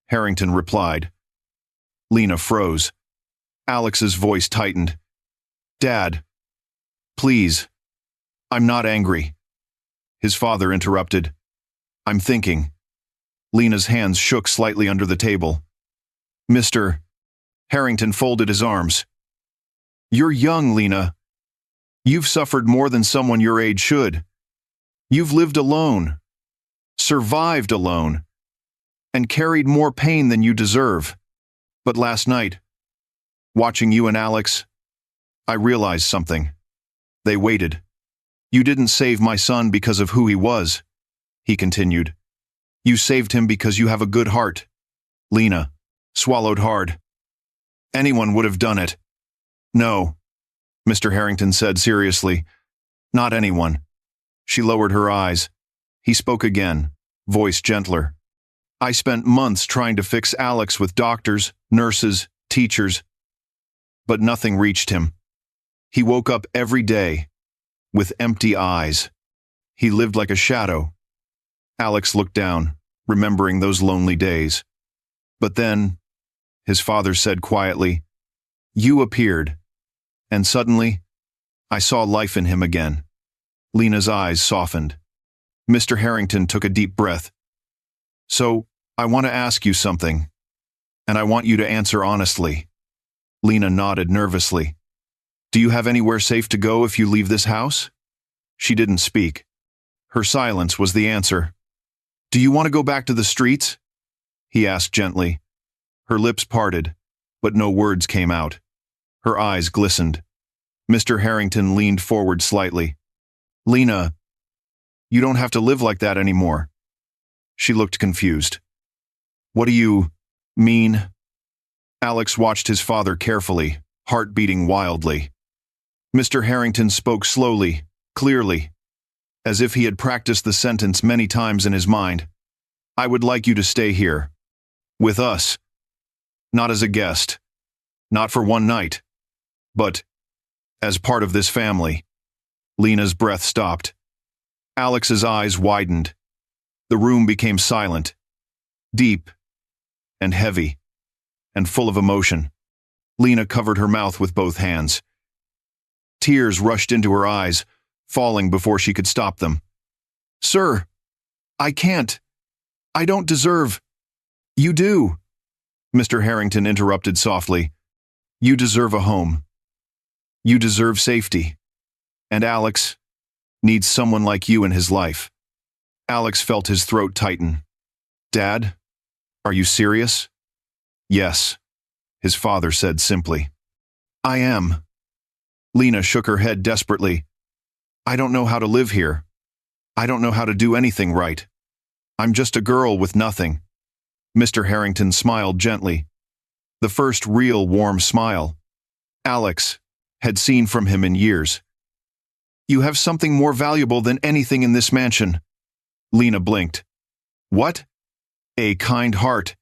Harrington replied. Lena froze. Alex's voice tightened. "Dad, please. I'm not angry." His father interrupted. "I'm thinking." Lena's hands shook slightly under the table. Mr. Harrington folded his arms. "You're young, Lena. You've suffered more than someone your age should. You've lived alone, survived alone, and carried more pain than you deserve. But last night, watching you and Alex, I realized something. They waited. You didn't save my son because of who he was," he continued. "You saved him because you have a good heart." Lena swallowed hard. "Anyone would have done it." "No," Mr. Harrington said seriously. "Not anyone." She lowered her eyes. He spoke again, voice gentler. "I spent months trying to fix Alex with doctors, nurses, teachers, but nothing reached him. He woke up every day with empty eyes. He lived like a shadow." Alex looked down, remembering those lonely days. "But then," his father said quietly, "you appeared, and suddenly, I saw life in him again." Lena's eyes softened. Mr. Harrington took a deep breath. "So, I want to ask you something, and I want you to answer honestly." Lena nodded nervously. "Do you have anywhere safe to go if you leave this house?" She didn't speak. Her silence was the answer. "Do you want to go back to the streets?" he asked gently. Her lips parted, but no words came out. Her eyes glistened. Mr. Harrington leaned forward slightly. "Lena, you don't have to live like that anymore." She looked confused. "What do you mean?" Alex watched his father carefully, heart beating wildly. Mr. Harrington spoke slowly, clearly, as if he had practiced the sentence many times in his mind. "I would like you to stay here. With us. Not as a guest. Not for one night. But as part of this family." Lena's breath stopped. Alex's eyes widened. The room became silent, deep and heavy, and full of emotion. Lena covered her mouth with both hands. Tears rushed into her eyes, falling before she could stop them. "Sir, I can't. I don't deserve." "You do," Mr. Harrington interrupted softly. "You deserve a home. You deserve safety. And Alex needs someone like you in his life." Alex felt his throat tighten. "Dad, are you serious?" "Yes," his father said simply. "I am." Lena shook her head desperately. "I don't know how to live here. I don't know how to do anything right. I'm just a girl with nothing." Mr. Harrington smiled gently. The first real warm smile Alex had seen from him in years. "You have something more valuable than anything in this mansion." Lena blinked. "What?" "A kind heart."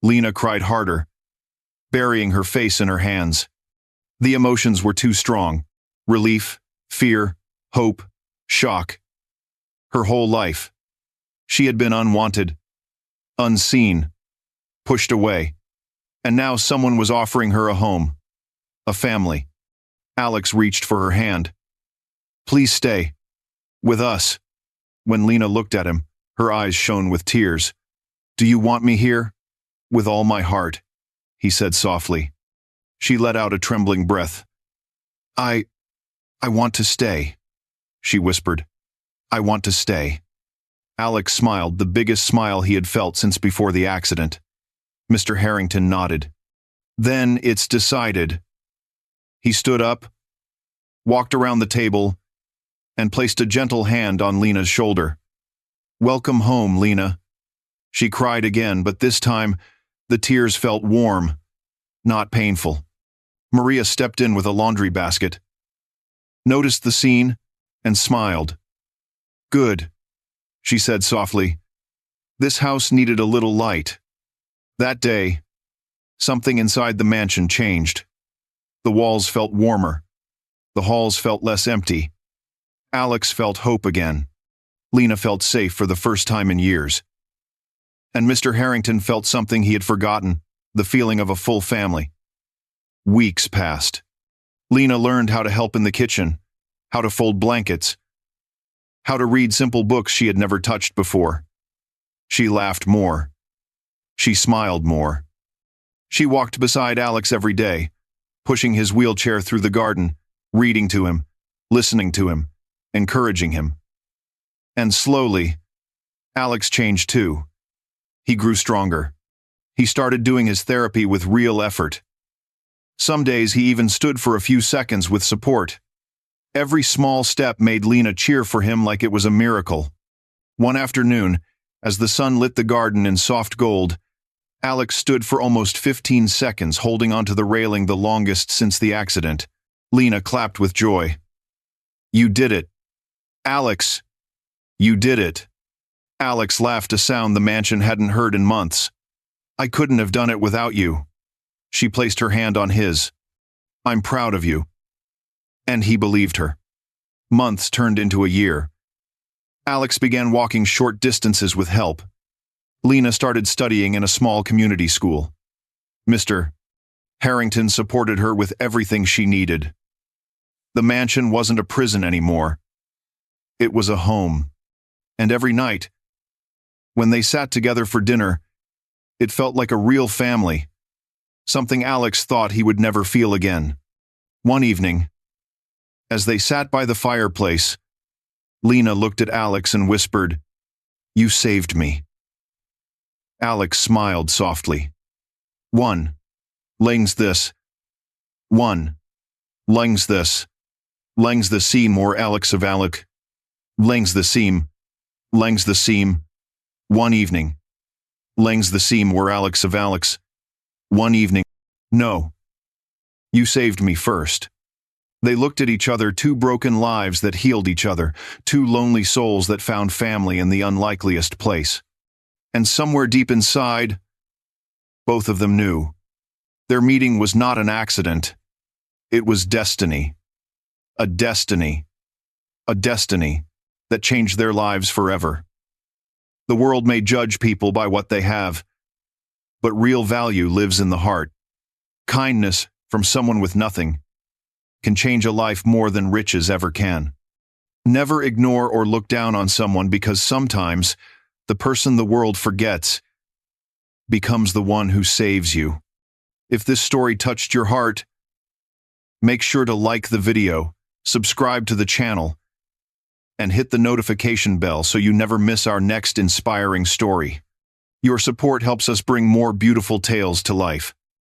Lena cried harder, burying her face in her hands. The emotions were too strong. Relief, fear, hope, shock. Her whole life She had been unwanted, unseen, pushed away, and now someone was offering her a home, a family. Alex reached for her hand. "Please stay. With us." When Lena looked at him, her eyes shone with tears. "Do you want me here?" "With all my heart," he said softly. She let out a trembling breath. I want to stay," she whispered. "I want to stay." Alex smiled, the biggest smile he had felt since before the accident. Mr. Harrington nodded. "Then it's decided." He stood up, walked around the table, and placed a gentle hand on Lena's shoulder. "Welcome home, Lena." She cried again, but this time the tears felt warm, not painful. Maria stepped in with a laundry basket, noticed the scene, and smiled. "Good," she said softly. "This house needed a little light." That day, something inside the mansion changed. The walls felt warmer. The halls felt less empty. Alex felt hope again. Lena felt safe for the first time in years. And Mr. Harrington felt something he had forgotten, the feeling of a full family. Weeks passed. Lena learned how to help in the kitchen, how to fold blankets, how to read simple books she had never touched before. She laughed more. She smiled more. She walked beside Alex every day, pushing his wheelchair through the garden, reading to him, listening to him, encouraging him. And slowly, Alex changed too. He grew stronger. He started doing his therapy with real effort. Some days he even stood for a few seconds with support. Every small step made Lena cheer for him like it was a miracle. One afternoon, as the sun lit the garden in soft gold, Alex stood for almost 15 seconds holding onto the railing, the longest since the accident. Lena clapped with joy. "You did it. Alex, you did it." Alex laughed, a sound the mansion hadn't heard in months. "I couldn't have done it without you." She placed her hand on his. "I'm proud of you." And he believed her. Months turned into a year. Alex began walking short distances with help. Lena started studying in a small community school. Mr. Harrington supported her with everything she needed. The mansion wasn't a prison anymore. It was a home. And every night, when they sat together for dinner, it felt like a real family, something Alex thought he would never feel again. One evening, as they sat by the fireplace, Lena looked at Alex and whispered, "You saved me." Alex smiled softly. "One. Langs this. One. Langs this. Langs the seam or Alex of Alec. Langs the seam. Langs the seam. One evening. Langs the seam were Alex of Alex. One evening. No. You saved me first." They looked at each other, two broken lives that healed each other, two lonely souls that found family in the unlikeliest place. And somewhere deep inside, both of them knew. Their meeting was not an accident. It was destiny. A destiny. A destiny that changed their lives forever. The world may judge people by what they have, but real value lives in the heart. Kindness from someone with nothing can change a life more than riches ever can. Never ignore or look down on someone, because sometimes the person the world forgets becomes the one who saves you. If this story touched your heart, make sure to like the video, subscribe to the channel, and hit the notification bell so you never miss our next inspiring story. Your support helps us bring more beautiful tales to life.